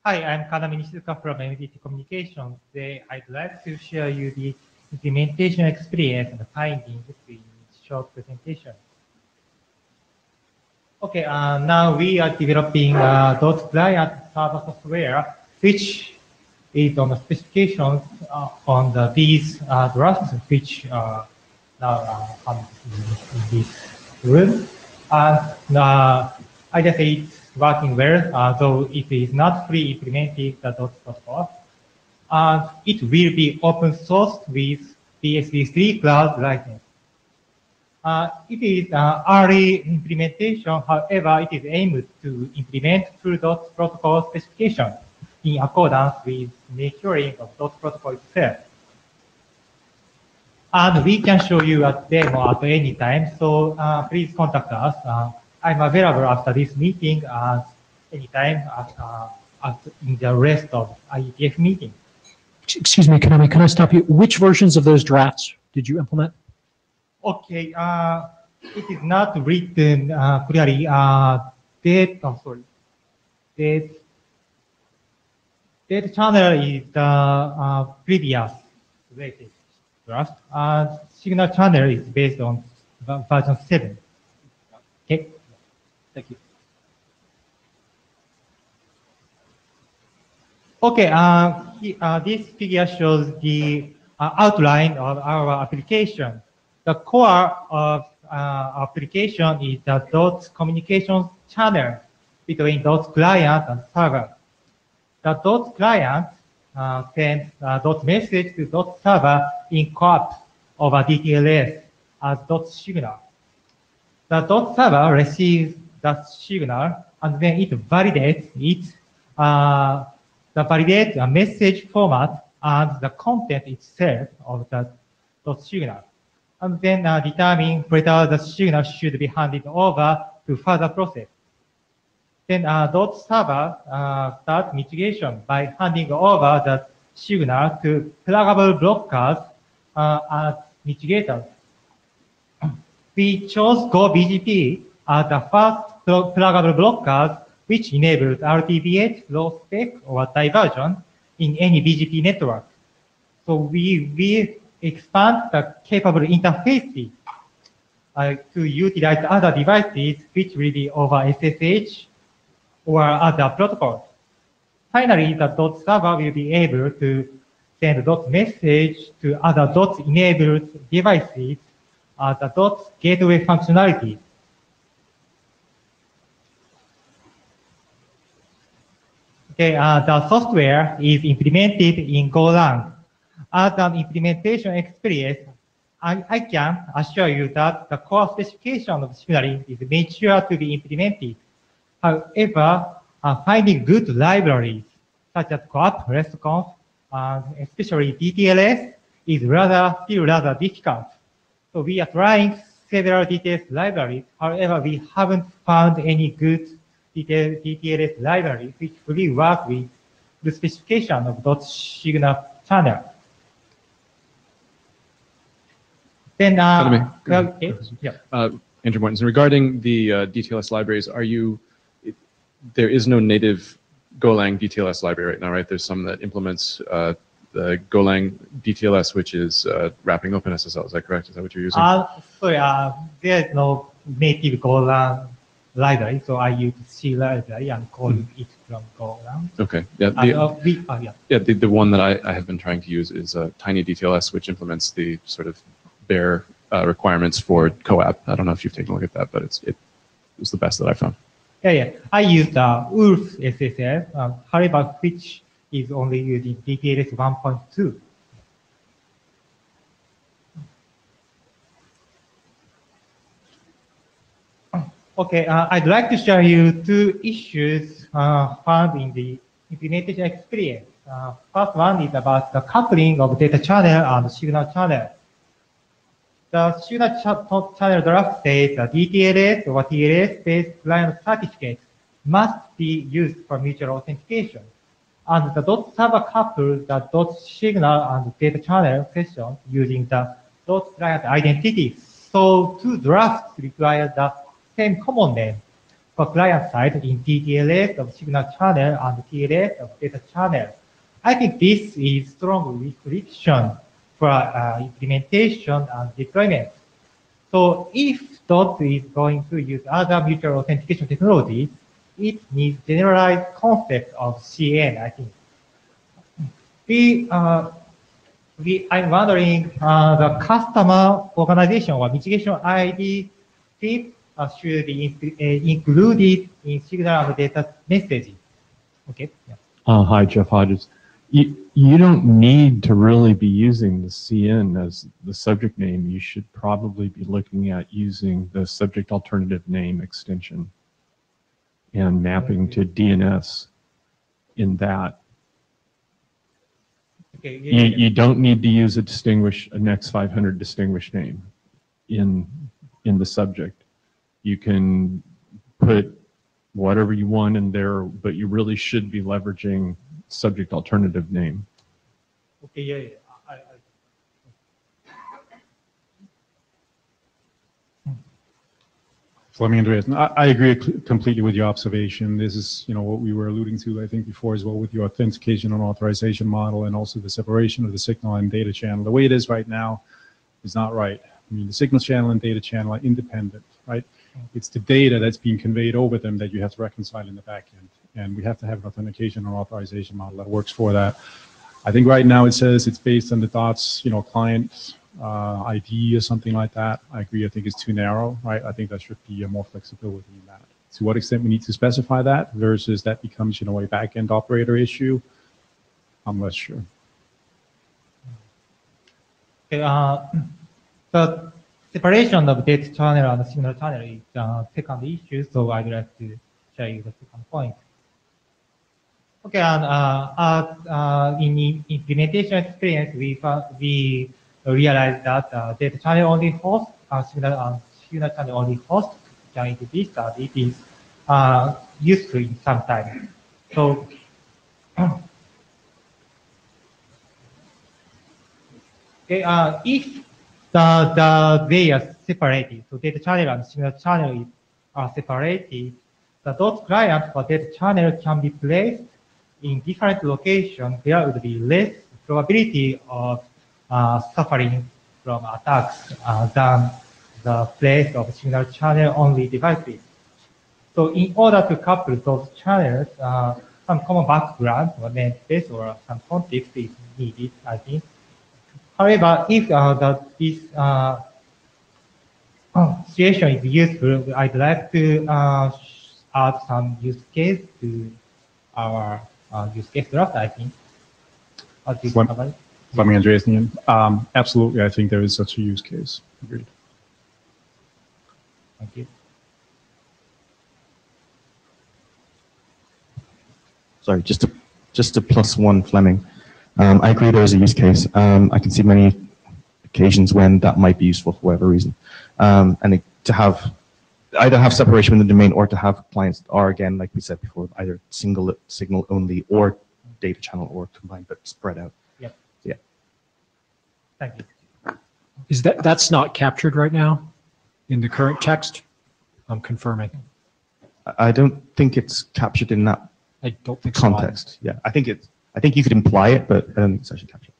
Hi, I'm Kanami Nishizuka from NTT Communications. Today, I'd like to share you the implementation experience and findings in short presentation. Okay, now we are developing .client server software, which is on the specifications on these drafts, which now in this room. I just say it's working well, though it is not fully implemented the DOTS protocol. It will be open sourced with BSD3 cloud license. It is early implementation, however, it is aimed to implement full DOTS protocol specification in accordance with maturing of DOTS protocol itself. And we can show you a demo at any time, so please contact us. I'm available after this meeting anytime in the rest of IETF meeting.
Excuse me, Kanami, can I stop you? Which versions of those drafts did you implement?
Okay, it is not written clearly. Date channel is the previous latest draft. Signal channel is based on version 7. Okay, thank you. Okay, this figure shows the outline of our application. The core of application is the DOTS communication channel between DOTS client and server. The DOTS client sends DOTS message to DOTS server in co-op over DTLS as DOTS signal. The DOTS server receives that signal and then it validates it. The validate a message format and the content itself of the DOTS signal, and then determine whether the signal should be handed over to further process. Then DOTS server starts mitigation by handing over the signal to pluggable blockers as mitigators. We chose GoBGP as the first pluggable blockers, which enables RTBH, low spec, or diversion in any BGP network. So we expand the capable interfaces to utilize other devices which will be over SSH or other protocols. Finally, the DOTS server will be able to send DOTS message to other DOTS-enabled devices as the DOTS gateway functionality. Okay, the software is implemented in Golang. As an implementation experience, I can assure you that the core specification of signaling is mature to be implemented. However, finding good libraries such as co-op, RESTconf, especially DTLS, is still rather difficult. So we are trying several DTLS libraries. However, we haven't found any good DTLS library which fully work with the specification of dot signal channel. Then,
Andrew Mortensen, regarding the DTLS libraries, there is no native Golang DTLS library right now, right? There's some that implements the Golang DTLS, which is wrapping OpenSSL. Is that correct? Is that what you're using?
There is no native Golang library, so I use C library and call it from Golang.
Okay. Yeah. The one that I have been trying to use is Tiny DTLS, which implements the sort of bare requirements for CoAP. I don't know if you've taken a look at that, but it was the best that I found.
Yeah. I used Wolf SSL, however, which is only using DTLS 1.2. Okay, I'd like to show you two issues found in the implementation experience. First one is about the coupling of data channel and signal channel. The signal channel draft says that DTLS or TLS-based client certificate must be used for mutual authentication. And the dot server couples the dot signal and data channel session using the dot client identity. So two drafts require the same common name for client side in DTLS of signal channel and TLS of data channel. I think this is strong restriction for implementation and deployment. So if DOT is going to use other mutual authentication technologies, it needs generalized concept of CN, I think. I'm wondering the customer organization or mitigation ID tip should be included in signal and data messaging. Okay. Yeah.
Hi, Jeff Hodges. You don't need to really be using the CN as the subject name. You should probably be looking at using the subject alternative name extension and mapping to DNS in that.
Okay,
you don't need to use a next 500 distinguished name in the subject. You can put whatever you want in there, but you really should be leveraging subject alternative name.
Okay, yeah.
Fleming Andreas, I agree completely with your observation. This is, what we were alluding to, I think, before as well with your authentication and authorization model, and also the separation of the signal and data channel. The way it is right now is not right. I mean, the signal channel and data channel are independent, right? It's the data that's being conveyed over them that you have to reconcile in the back end. And we have to have an authentication or authorization model that works for that. I think right now it says it's based on the DOTS, client ID or something like that. I agree. I think it's too narrow, right? I think there should be more flexibility in that. To what extent we need to specify that versus that becomes, a back-end operator issue, I'm less sure.
Okay, the separation of data channel and signal channel is the second issue, so I'd like to show you the second point. Okay, and in implementation experience, we realized that data channel only host signal channel only host can exist, and it is useful in some time. So okay, if they are separated, so data channel and signal channel are separated, the dot client for data channel can be placed in different locations. There would be less probability of suffering from attacks than the place of signal channel only devices. So in order to couple those channels, some common background or namespace or some context is needed, I think. However, if this situation is useful, I'd like to add some use case to our use case draft, I think.
Fleming Andreas, absolutely, I think there is such a use case. Agreed.
Thank you.
Sorry, just to plus one, Fleming. I agree there is a use case. I can see many occasions when that might be useful for whatever reason. To have either have separation within the domain or to have clients that are, again, like we said before, either single signal only or data channel or combined but spread out.
Yep.
Yeah.
Thank you.
Is that's not captured right now in the current text? I'm confirming.
I don't think it's captured in that
I don't think so.
context. Yeah, I think you could imply it, but I don't think it's actually captured.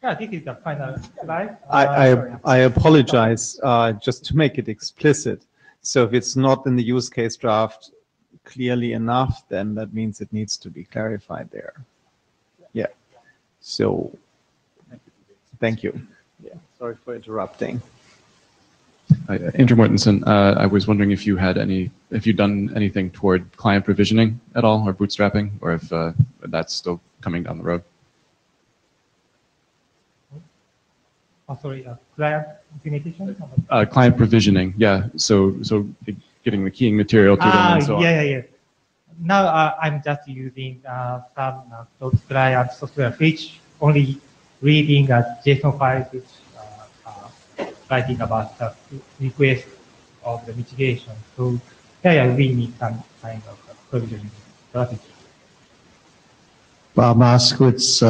Yeah, this is the final slide.
I apologize, just to make it explicit. So if it's not in the use case draft clearly enough, then that means it needs to be clarified there. Yeah. So thank you. Yeah. Sorry for interrupting.
Andrew Mortensen, I was wondering if you'd done anything toward client provisioning at all, or bootstrapping, or if that's still coming down the road.
Oh, sorry, client implementation?
Client provisioning, yeah. So getting the keying material to them and so on.
Yeah. Now I'm just using some client software which only reading a JSON file which writing about the request of the mitigation. So we need some kind of provisioning strategy.
Bob Moskowitz,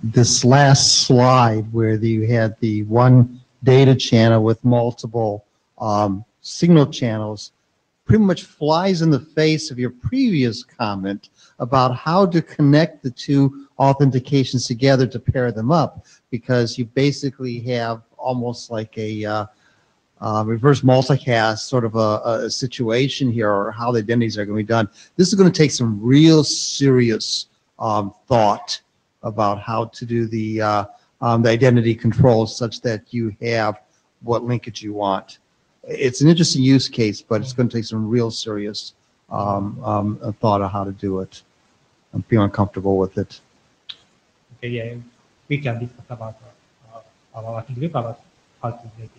this last slide where you had the one data channel with multiple signal channels pretty much flies in the face of your previous comment about how to connect the two authentications together to pair them up, because you basically have almost like a reverse multicast sort of a situation here, or how the identities are going to be done. This is going to take some real serious thought about how to do the identity controls such that you have what linkage you want. It's an interesting use case, but it's going to take some real serious thought of how to do it. I'm feeling comfortable with it.
Okay, yeah, we can discuss about our working group about how to make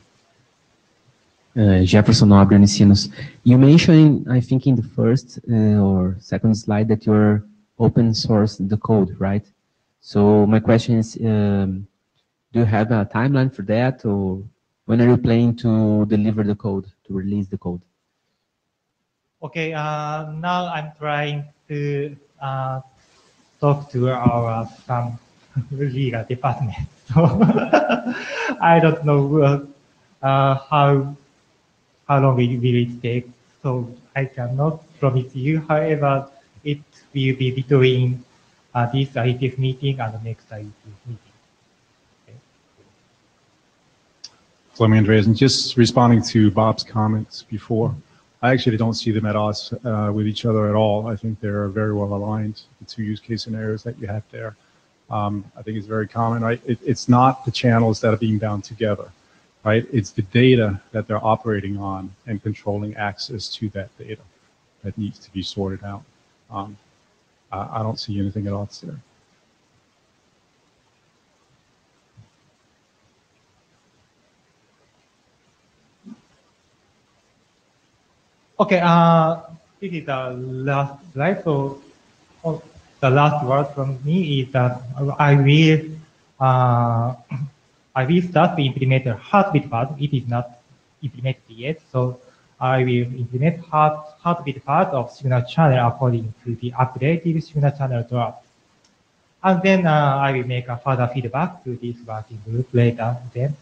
it.
Jefferson Nobre Unicinos. You mentioned, I think, in the first or second slide that you're open source the code, right? So my question is, do you have a timeline for that, or when are you planning to deliver the code, to release the code?
Okay, now I'm trying to talk to our some legal department. So I don't know how long it will take. So I cannot promise you. However, it will be between this IETF meeting and the next IETF meeting. Okay.
Fleming Andreas, and just responding to Bob's comments before, I actually don't see them at odds with each other at all. I think they're very well aligned, the two use case scenarios that you have there. I think it's very common, right? It's not the channels that are being bound together, right? It's the data that they're operating on and controlling access to that data that needs to be sorted out. I don't see anything at odds there.
Okay, this is the last slide. So the last word from me is that I will start to implement a heartbeat part. It is not implemented yet, so I will implement heartbeat part of signal channel according to the updated signal channel draft. And then I will make a further feedback to this working group later. Then,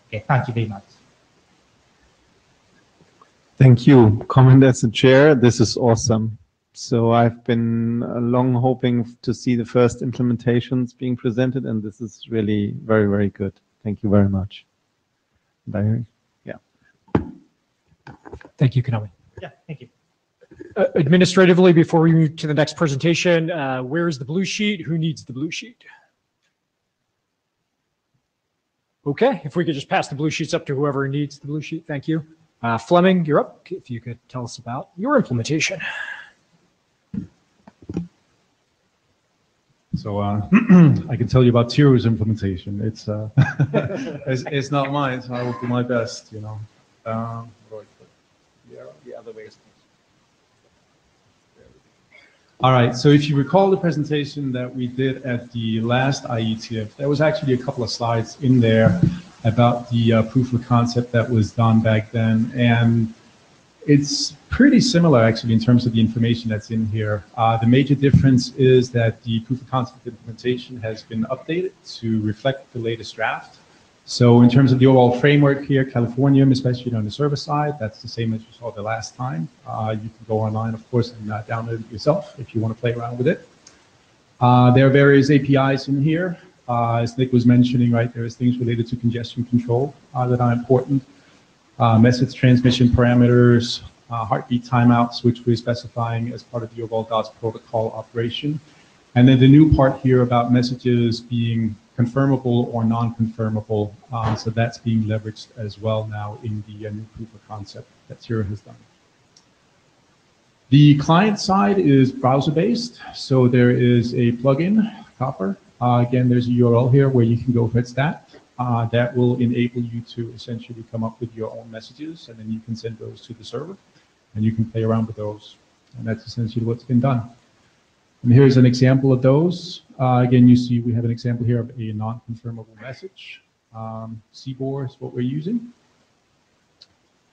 okay, thank you very much.
Thank you. Comment as the chair. This is awesome. So I've been long hoping to see the first implementations being presented, and this is really very, very good. Thank you very much. Yeah.
Thank you, Konami.
Yeah, thank you.
Administratively, before we move to the next presentation, where is the blue sheet? Who needs the blue sheet? Okay, if we could just pass the blue sheets up to whoever needs the blue sheet. Thank you. Fleming, you're up. If you could tell us about your implementation.
So I can tell you about Tiru's implementation. It's it's not mine, so I will do my best. You know.
The other way.
All right, so if you recall the presentation that we did at the last IETF, there was actually a couple of slides in there about the proof of concept that was done back then. And it's pretty similar actually in terms of the information that's in here. The major difference is that the proof of concept implementation has been updated to reflect the latest draft. So in terms of the overall framework here, Californium, especially on the server side, that's the same as you saw the last time. You can go online, of course, and download it yourself if you want to play around with it. There are various APIs in here. As Nick was mentioning, right, there's things related to congestion control that are important. Message transmission parameters, heartbeat timeouts, which we're specifying as part of the overall DOTS protocol operation. And then the new part here about messages being confirmable or non-confirmable. So that's being leveraged as well now in the new proof of concept that Tira has done. The client side is browser-based. So there is a plugin, Copper. Again, there's a URL here where you can go fetch that. That will enable you to essentially come up with your own messages, and then you can send those to the server, and you can play around with those. And that's essentially what's been done. And here's an example of those. Again, you see we have an example here of a non-confirmable message. CBOR is what we're using.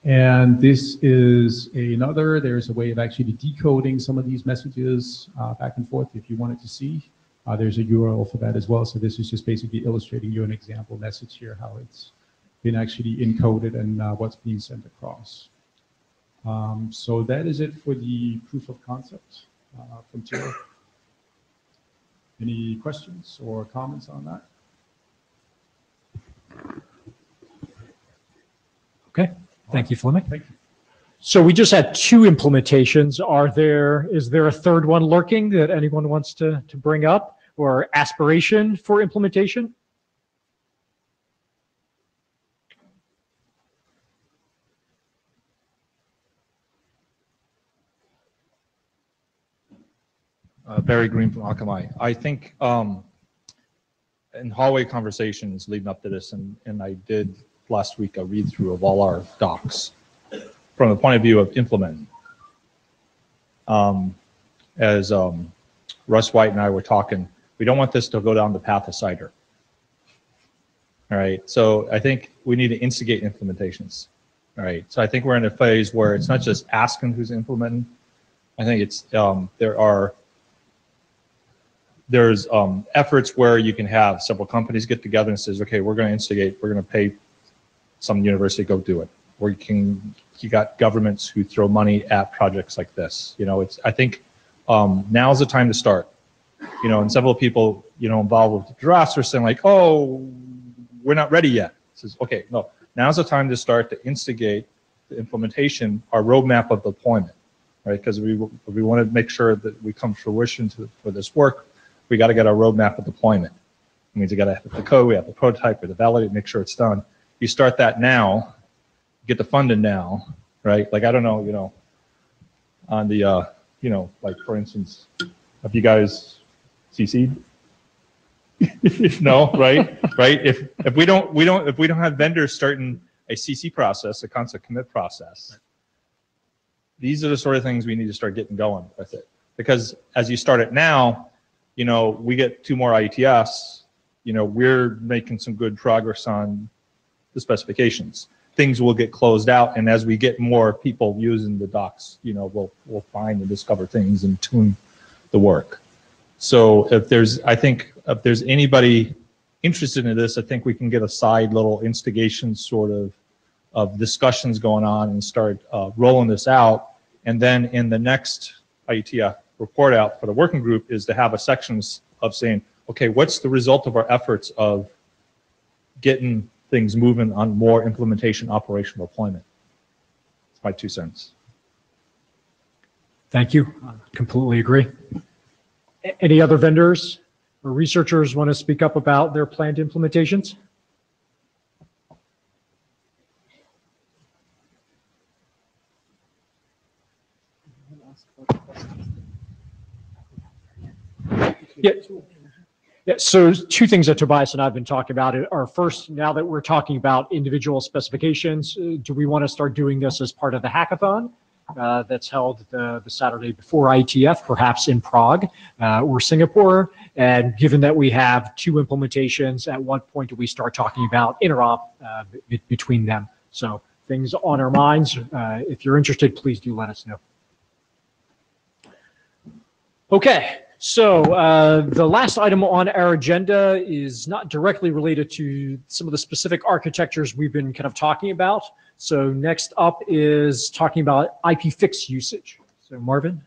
And this is another, there's a way of actually decoding some of these messages back and forth if you wanted to see. There's a URL for that as well. So this is just basically illustrating you an example message here, how it's been actually encoded and what's being sent across. So that is it for the proof of concept from Tira. Any questions or comments on that?
Okay, thank you, Fleming.
Thank you.
So we just had 2 implementations. Is there a third one lurking that anyone wants to bring up, or aspiration for implementation?
Barry Green from Akamai. I think in hallway conversations leading up to this, and I did last week a read through of all our docs from the point of view of implementing. As Russ White and I were talking, we don't want this to go down the path of cider. All right, so I think we need to instigate implementations. All right, so I think we're in a phase where it's not just asking who's implementing. I think it's there's efforts where you can have several companies get together and says, okay, we're going to instigate, we're going to pay some university go do it. Or you got governments who throw money at projects like this. You know, I think now's the time to start. You know, and several people, you know, involved with the drafts are saying like, oh, we're not ready yet. It says, okay, no, now's the time to start to instigate the implementation, our roadmap of deployment, right? Because we want to make sure that we come to fruition for this work. We got to get our roadmap of deployment. It means we got to have the code, we have the prototype, we have to validate, make sure it's done. You start that now, get the funding now, right? Like, I don't know, you know, on the, you know, like for instance, have you guys CC'd? No, right? Right? If we don't have vendors starting a CC process, a concept commit process, these are the sort of things we need to start getting going with it. Because as you start it now, you know, we get 2 more IETFs, you know, we're making some good progress on the specifications. Things will get closed out, and as we get more people using the docs, you know, we'll find and discover things and tune the work. So if there's anybody interested in this, I think we can get a side little instigation sort of discussions going on and start rolling this out. And then in the next IETF report out for the working group is to have a sections of saying, okay, what's the result of our efforts of getting things moving on more implementation, operational deployment. It's my 2 cents.
Thank you. I completely agree. Any other vendors or researchers want to speak up about their planned implementations? Yeah, so 2 things that Tobias and I have been talking about are, first, now that we're talking about individual specifications, do we want to start doing this as part of the hackathon? that's held the Saturday before IETF, perhaps in Prague or Singapore. And given that we have two implementations, at what point do we start talking about interop between them? So things on our minds. If you're interested, please do let us know. Okay. So the last item on our agenda is not directly related to some of the specific architectures we've been kind of talking about. So next up is talking about IP fix usage. So Marvin.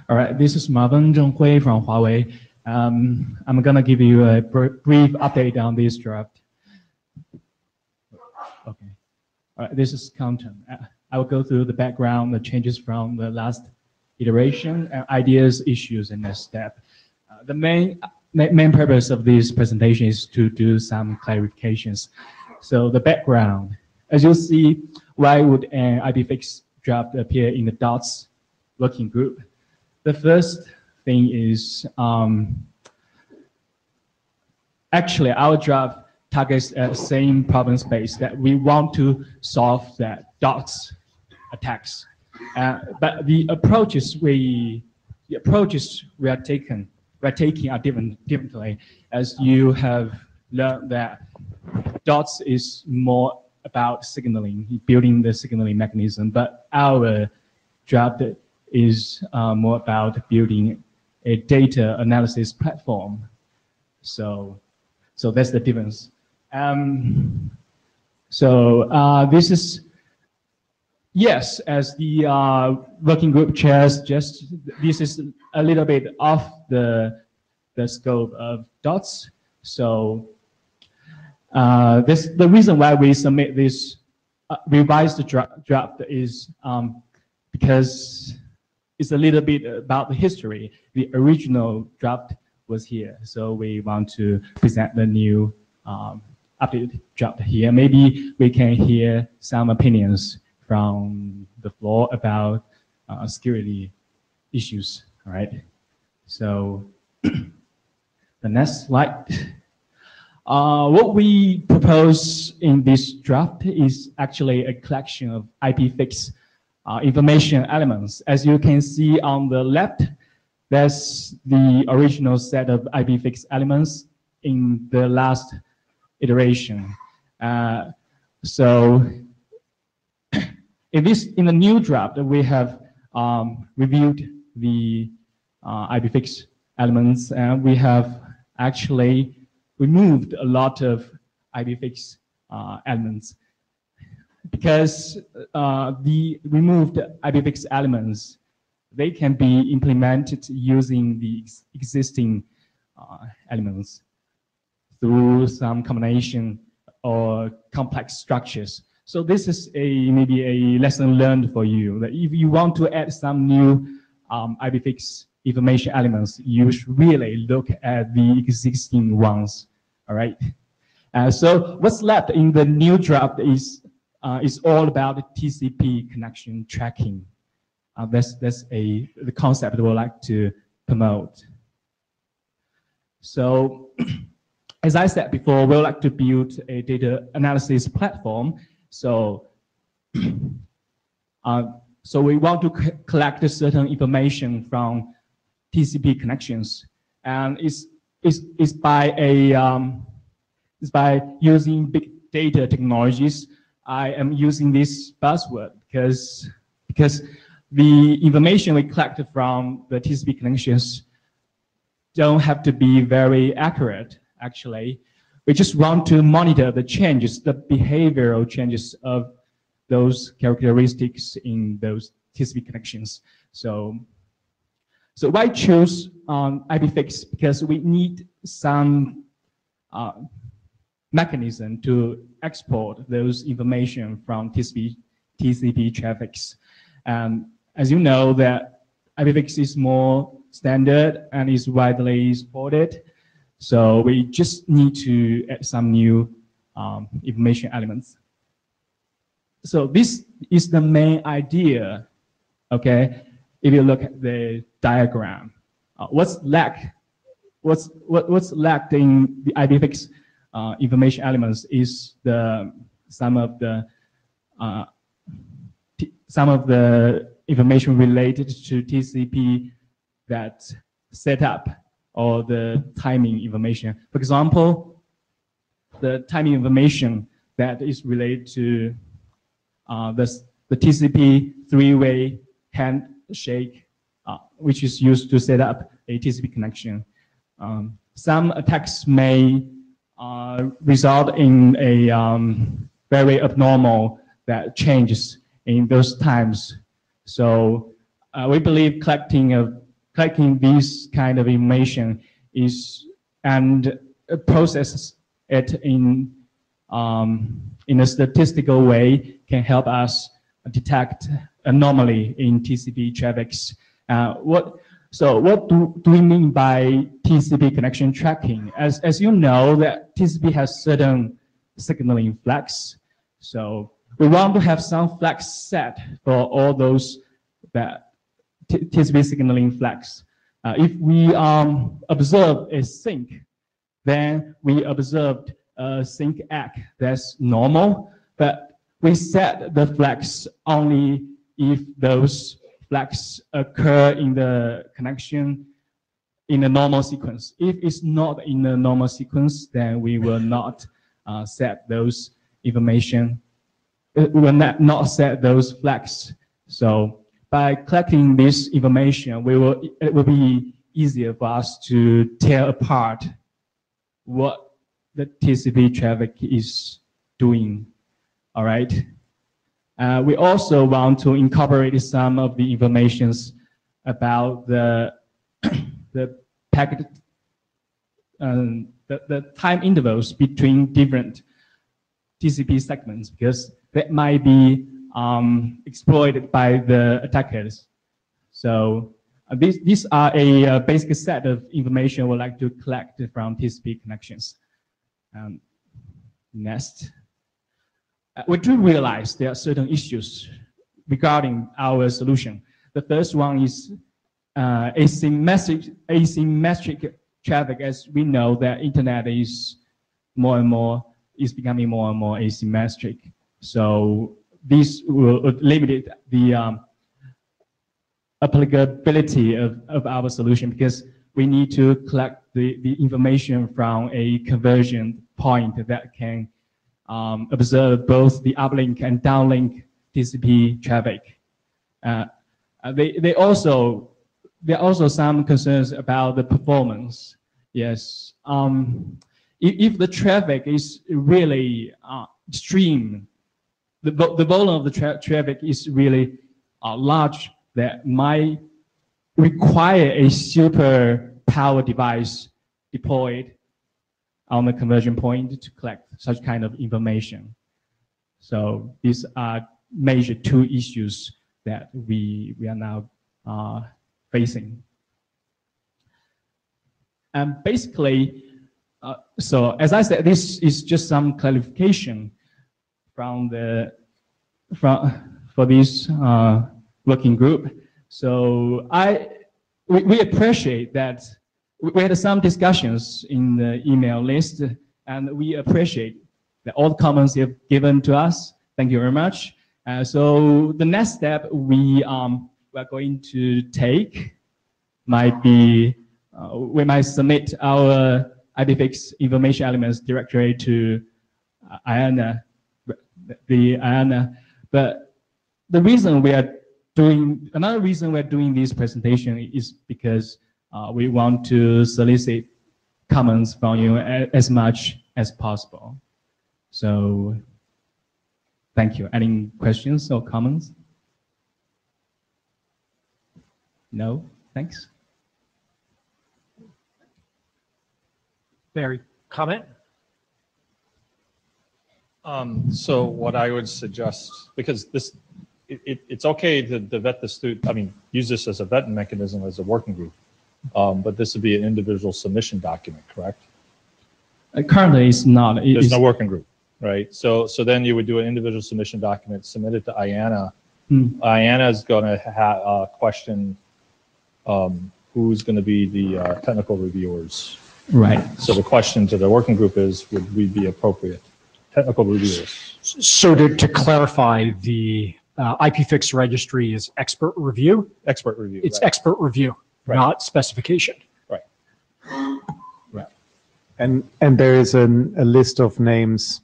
All right, this is Marvin Zhenghui from Huawei. I'm going to give you a brief update on this draft. Okay. All right, this is content. I will go through the background, the changes from the last iteration, and ideas, issues, and next step. The main purpose of this presentation is to do some clarifications. So the background, as you'll see, why would an IP fix draft appear in the DOTS working group? The first thing is actually our draft targets the same problem space that we want to solve, that DOTS attacks. But the approaches we are taking are differently. As you have learned that DOTS is more about signaling, building the signaling mechanism, but our draft is more about building a data analysis platform. So that's the difference. This is, yes, as the working group chairs, just this is a little bit off the scope of DOTS. So the reason why we submit this revised draft is because it's a little bit about the history. The original draft was here, so we want to present the new updated draft here. Maybe we can hear some opinions from the floor about security issues. All right. So the next slide. What we propose in this draft is actually a collection of IP fix information elements. As you can see on the left, that's the original set of IP fix elements in the last iteration. So in the new draft, we have reviewed the IP fix elements, and we have actually removed a lot of IP fix elements. Because the removed IP fix elements, they can be implemented using the existing elements through some combination or complex structures. So this is maybe a lesson learned for you, that if you want to add some new IP fix information elements, you should really look at the existing ones. All right. So what's left in the new draft is all about TCP connection tracking. That's the concept we would like to promote. So, as I said before, we would like to build a data analysis platform. So, so we want to collect certain information from TCP connections, and it's by using big data technologies. I am using this buzzword because the information we collected from the TCP connections don't have to be very accurate, actually. We just want to monitor the changes, the behavioral changes of those characteristics in those TCP connections. So why choose IP fix? Because we need some mechanism to export those information from TCP traffics. And as you know, that IP fix is more standard and is widely supported. So we just need to add some new information elements. So this is the main idea, okay? If you look at the diagram, what's lacked in the IP fix information elements is some of the information related to TCP that set up or the timing information. For example, the timing information that is related to the TCP three-way handshake, which is used to set up a TCP connection. Some attacks may result in a very abnormal that changes in those times. So we believe collecting this kind of information and process it in a statistical way can help us detect anomaly in TCP traffics. What do we mean by TCP connection tracking? As you know, that TCP has certain signaling flags. So we want to have some flags set for all those TCP signaling flags. If we observe a sync, then we observed a sync act that's normal, but we set the flags only if those flags occur in the connection in a normal sequence. If it's not in a normal sequence, then we will not set those information. We will not set those flags. So by collecting this information, it will be easier for us to tear apart what the TCP traffic is doing. All right. We also want to incorporate some of the informations about the packet, the time intervals between different TCP segments, because that might be exploited by the attackers. So these are a basic set of information we'd like to collect from TCP connections. Next. We do realize there are certain issues regarding our solution. The first one is asymmetric traffic. As we know, that internet is becoming more and more asymmetric. So this will limit the applicability of our solution, because we need to collect the information from a conversion point that can observe both the uplink and downlink TCP traffic. There are also some concerns about the performance. Yes, if the traffic is really extreme, the volume of the traffic is really large, that might require a super power device deployed on the conversion point to collect such kind of information. So these are major two issues that we are now facing. And basically, so as I said, this is just some clarification for this working group. So we appreciate that we had some discussions in the email list, and we appreciate that all the comments you have given to us. Thank you very much. So the next step we are going to take might be we might submit our IPFix information elements directly to IANA, but the reason another reason we're doing this presentation is because we want to solicit comments from you as much as possible. So thank you. Any questions or comments? No? Thanks.
Barry, comment?
So what I would suggest, because it's okay to vet this through, use this as a vetting mechanism as a working group, but this would be an individual submission document, correct?
Currently, it's not.
There's no working group, right? So then you would do an individual submission document, submit it to IANA. IANA is going to question who's going to be the technical reviewers
Right.
So the question to the working group is, would we be appropriate technical reviewers?
So to clarify, the IPFix registry is expert review.
Expert review.
It's
right.
expert review, not specification.
Right.
Right.
And there is a list of names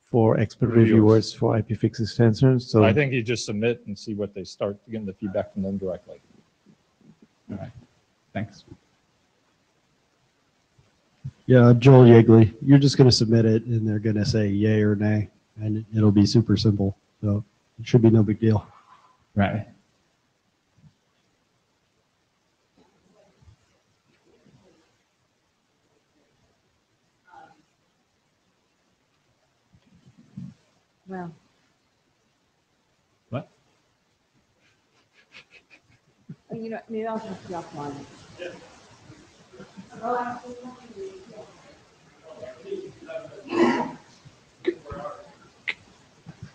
for expert reviewers for IPFix extensions. So
I think you just submit and see what they start getting the feedback from them directly.
All right. Thanks.
Yeah, Joel Yeagley, you're just going to submit it and they're going to say yay or nay, and it'll be super simple. So it should be no big deal.
Right.
Well.
What?
You know, maybe I'll talk to you offline.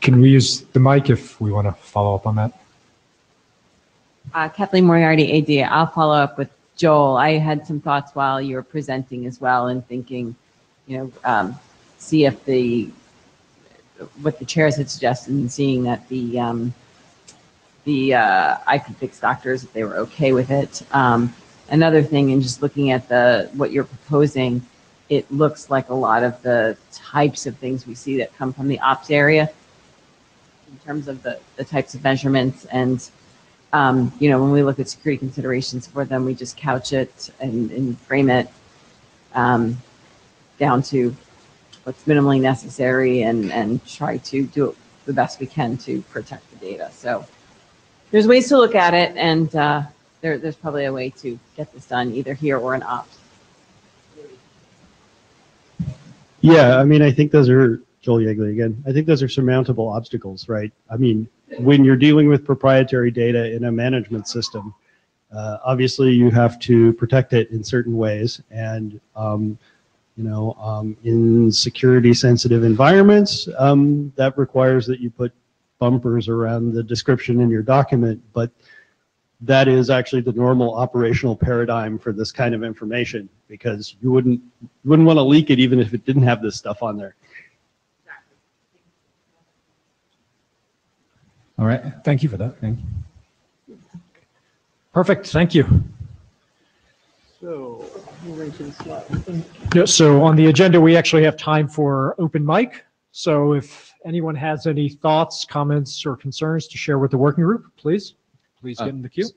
Can we use the mic if we want to follow up on that?
Kathleen Moriarty, AD. I'll follow up with Joel. I had some thoughts while you were presenting as well, and thinking, see if what the chairs had suggested, and seeing that the IPFix doctors, if they were okay with it. Another thing, and just looking at what you're proposing, it looks like a lot of the types of things we see that come from the ops area in terms of the types of measurements. And, when we look at security considerations for them, we just couch it and frame it down to what's minimally necessary and try to do it the best we can to protect the data. So there's ways to look at it, and there's probably a way to get this done either here or in ops.
Yeah, I mean, I think those are, Joel Yeagley again, I think those are surmountable obstacles, right? I mean, when you're dealing with proprietary data in a management system, obviously you have to protect it in certain ways. And, in security sensitive environments, that requires that you put bumpers around the description in your document, but that is actually the normal operational paradigm for this kind of information, because you wouldn't want to leak it even if it didn't have this stuff on there.
All right.
Thank you for that.
Thank you.
Perfect. Thank you.
So,
so on the agenda, we actually have time for open mic. So if anyone has any thoughts, comments, or concerns to share with the working group, please get in the queue.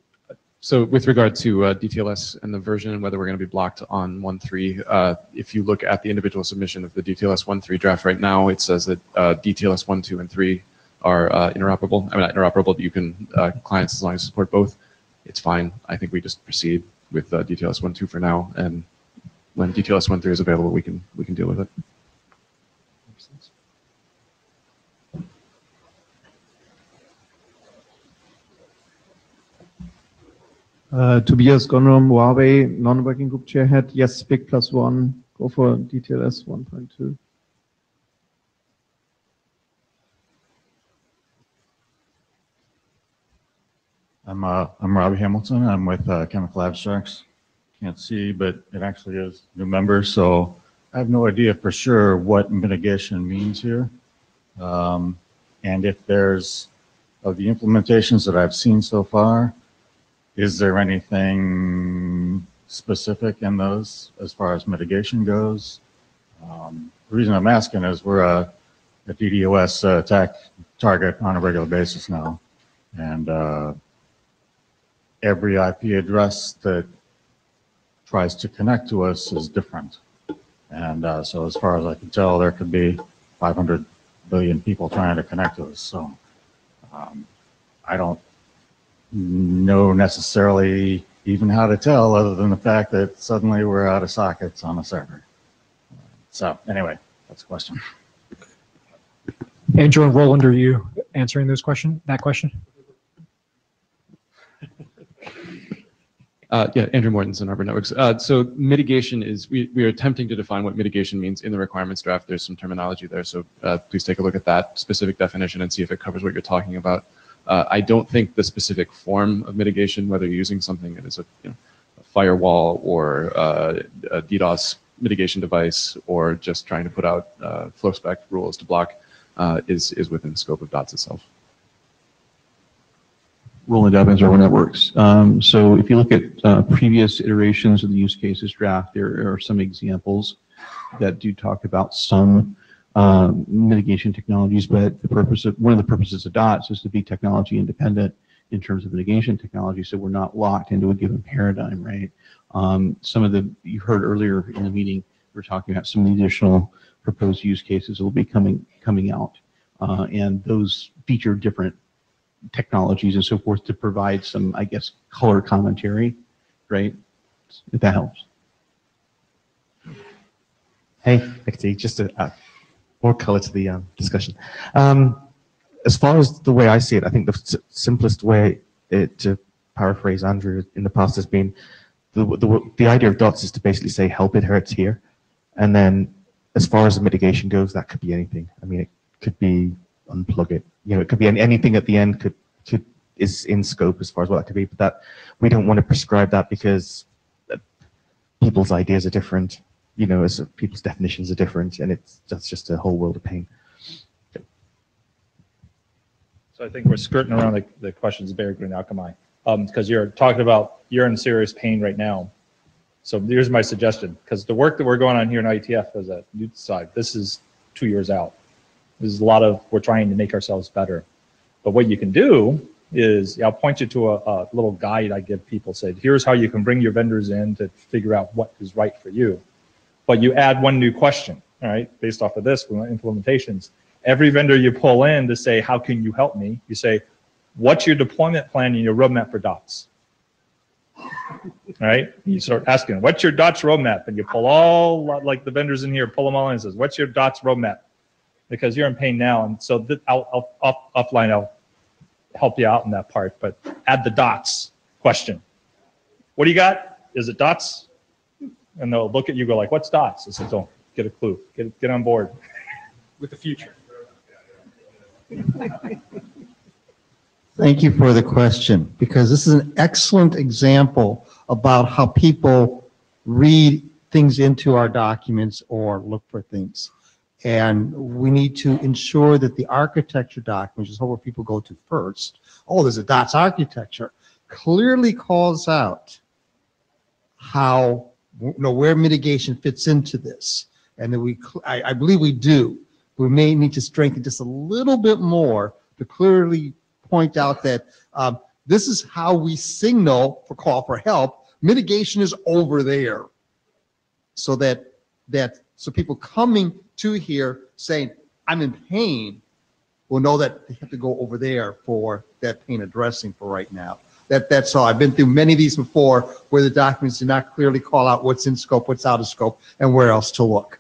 So with regard to DTLS and the version and whether we're going to be blocked on 1.3, if you look at the individual submission of the DTLS 1.3 draft right now, it says that DTLS 1, 2, and 3 are interoperable. I mean, not interoperable, but you can, clients, as long as you support both, it's fine. I think we just proceed with DTLS 1.2 for now, and when DTLS 1.3 is available, we can deal with it.
Tobias Gonrom, Huawei, non-working group chair head. Yes, big +1. Go for DTLS 1.2.
I'm Robbie Hamilton. I'm with Chemical Abstracts. Can't see, but it actually is new members, so I have no idea for sure what mitigation means here. And if there's, of the implementations that I've seen so far, is there anything specific in those as far as mitigation goes? The reason I'm asking is we're a DDoS attack target on a regular basis now. And every IP address that tries to connect to us is different. And so as far as I can tell, there could be 500 billion people trying to connect to us. So I don't know necessarily even how to tell, other than the fact that suddenly we're out of sockets on a server. So anyway, that's a question.
Andrew and Roland, are you answering that question?
Yeah, Andrew Mortensen, Arbor Networks. So mitigation is, we are attempting to define what mitigation means in the requirements draft. There's some terminology there, so please take a look at that specific definition and see if it covers what you're talking about. I don't think the specific form of mitigation, whether you're using something that is a firewall or a DDoS mitigation device or just trying to put out flow spec rules to block is within the scope of DOTS itself.
Roland Evans, Urban Networks. So if you look at previous iterations of the use cases draft, there are some examples that do talk about some mitigation technologies, but one of the purposes of DOTS is to be technology independent in terms of mitigation technology, so we're not locked into a given paradigm, right? You heard earlier in the meeting, we were talking about some of the additional proposed use cases that will be coming out, and those feature different technologies and so forth to provide some, I guess, color commentary, right? If that helps.
Hey, XT, just more color to the discussion. As far as the way I see it, I think the simplest way to paraphrase Andrew in the past has been the idea of DOTS is to basically say help it hurts here, and then as far as the mitigation goes, that could be anything. I mean, it could be unplug it. You know, it could be anything at the end is in scope as far as what that could be. But that we don't want to prescribe that because people's ideas are different. You know, as people's definitions are different, and that's just a whole world of pain.
So I think we're skirting around the questions of Barry Green Alchemy, because you're talking about you're in serious pain right now. So here's my suggestion, because the work that we're going on here in IETF as a youth side, this is 2 years out. There's a lot of, we're trying to make ourselves better. But what you can do is, I'll point you to a little guide I give people, say, here's how you can bring your vendors in to figure out what is right for you. But you add one new question, all right, based off of this, implementations. Every vendor you pull in to say, how can you help me? You say, what's your deployment plan and your roadmap for DOTS? All right, you start asking, what's your DOTS roadmap? And you pull all, like the vendors in here, pull them all in and says, what's your DOTS roadmap? Because you're in pain now. And so offline, I'll help you out in that part, but add the DOTS question. What do you got? Is it DOTS? And they'll look at you, go like, what's DOTS? I said, don't get a clue, get on board.
With the future.
Thank you for the question, because this is an excellent example about how people read things into our documents or look for things. And we need to ensure that the architecture document, which is where people go to first, oh, there's a DOTS architecture, clearly calls out how, where mitigation fits into this. And that I believe we do. We may need to strengthen just a little bit more to clearly point out that this is how we signal for call for help. Mitigation is over there, so so people coming to here saying, I'm in pain, will know that they have to go over there for that pain addressing for right now. That's all. I've been through many of these before where the documents do not clearly call out what's in scope, what's out of scope, and where else to look.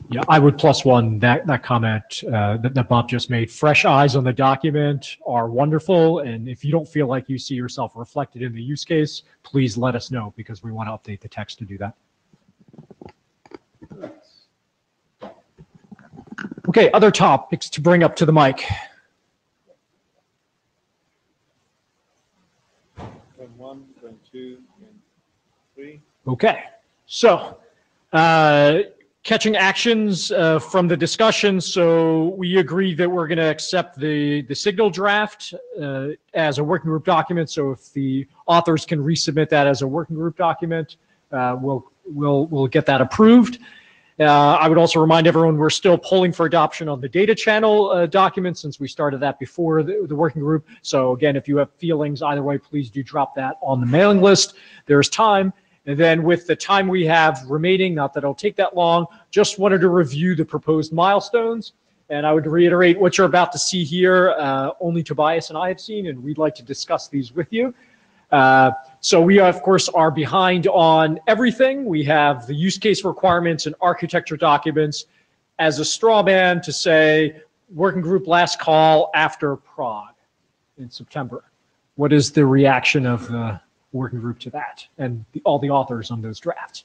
Yeah, I would plus one that comment that Bob just made. Fresh eyes on the document are wonderful, and if you don't feel like you see yourself reflected in the use case, please let us know, because we want to update the text to do that. Okay, other topics to bring up to the mic.
One, two, and three.
Okay, so catching actions from the discussion. So we agree that we're going to accept the signal draft as a working group document. So if the authors can resubmit that as a working group document, we'll get that approved. I would also remind everyone we're still polling for adoption on the data channel document, since we started that before the working group. So again, if you have feelings either way, please do drop that on the mailing list. There's time. And then with the time we have remaining, not that it'll take that long, just wanted to review the proposed milestones. And I would reiterate what you're about to see here, only Tobias and I have seen, and we'd like to discuss these with you. So we, of course, are behind on everything. We have the use case requirements and architecture documents as a straw man to say, working group last call after Prague in September. What is the reaction of the working group to that and all the authors on those drafts?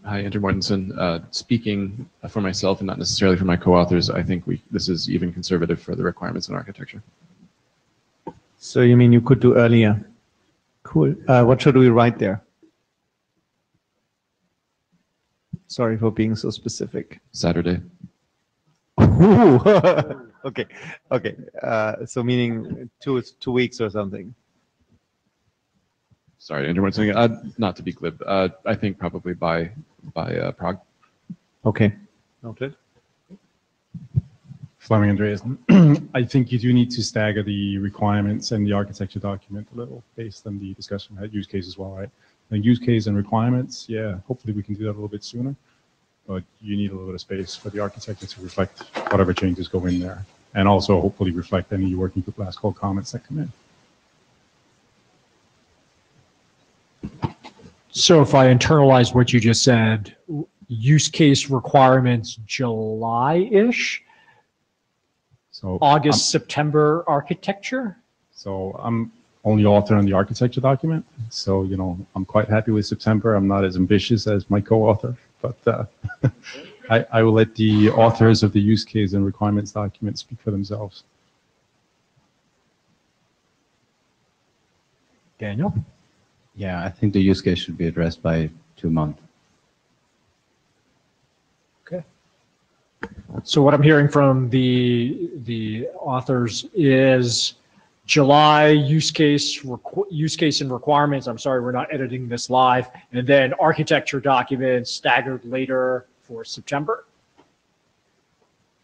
Hi, Andrew Mortensen. Speaking for myself and not necessarily for my co-authors, I think this is even conservative for the requirements in architecture.
So you mean you could do earlier? Cool. What should we write there? Sorry for being so specific.
Saturday.
Ooh. Okay. Okay. So meaning two weeks or something.
Sorry to interrupt something. Not to be glib. I think probably by Prague.
Okay. Noted.
Fleming Andreas, I think you do need to stagger the requirements and the architecture document a little based on the discussion at use case as well, right? The use case and requirements, yeah, hopefully we can do that a little bit sooner, but you need a little bit of space for the architecture to reflect whatever changes go in there, and also hopefully reflect any working group last call comments that come in.
So if I internalize what you just said, use case requirements July-ish?
So
August, September architecture?
So I'm only author on the architecture document. So, I'm quite happy with September. I'm not as ambitious as my co-author, but I will let the authors of the use case and requirements document speak for themselves.
Daniel?
Yeah, I think the use case should be addressed by 2 months.
Okay. So what I'm hearing from the authors is July use case and requirements. I'm sorry, we're not editing this live. And then architecture documents staggered later for September.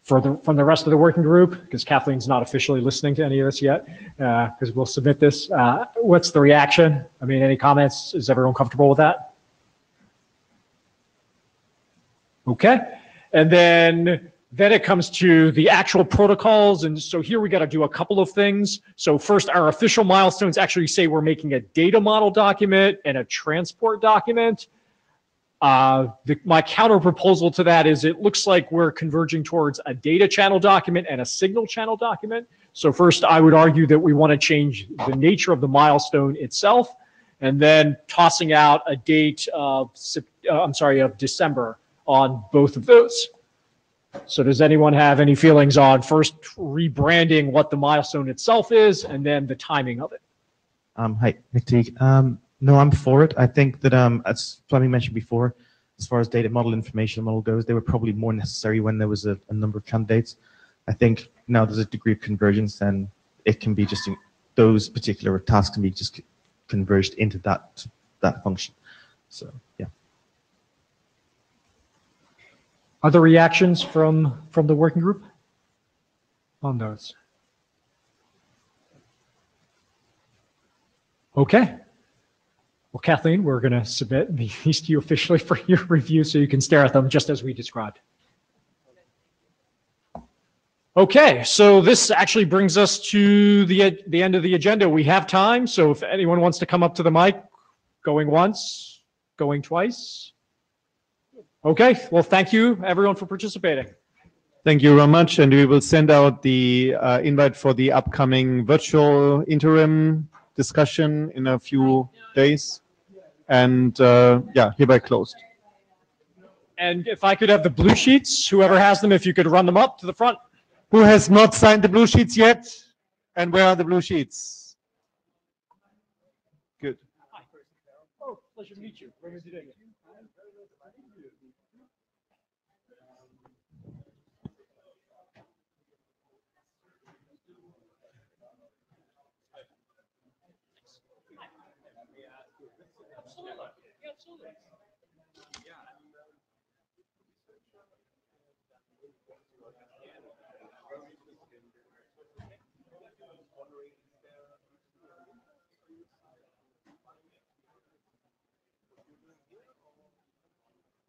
From the rest of the working group, because Kathleen's not officially listening to any of this yet, because we'll submit this. What's the reaction? I mean, any comments? Is everyone comfortable with that? Okay. And then it comes to the actual protocols. And so here we got to do a couple of things. So first, our official milestones actually say we're making a data model document and a transport document. My counter proposal to that is it looks like we're converging towards a data channel document and a signal channel document. So first, I would argue that we want to change the nature of the milestone itself, and then tossing out a date of December on both of those. So does anyone have any feelings on first rebranding what the milestone itself is and then the timing of it?
Hi, Nick Teague. No, I'm for it. I think that, as Fleming mentioned before, as far as data model, information model goes, they were probably more necessary when there was a number of candidates. I think now there's a degree of convergence, and it can be just those particular tasks can be just converged into that function. So, yeah.
Other reactions from the working group on those? Okay. Well, Kathleen, we're going to submit these to you officially for your review so you can stare at them just as we described. Okay, so this actually brings us to the end of the agenda. We have time, so if anyone wants to come up to the mic, going once, going twice. Okay, well, thank you, everyone, for participating.
Thank you very much, and we will send out the invite for the upcoming virtual interim discussion in a few days. And yeah, hereby closed.
And if I could have the blue sheets, whoever has them, if you could run them up to the front.
Who has not signed the blue sheets yet? And where are the blue sheets? Good.
Hi. Oh, pleasure to meet you. Where are you doing? Absolutely.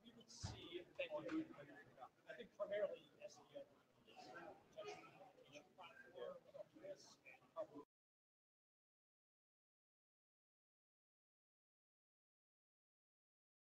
We would see, I think primarily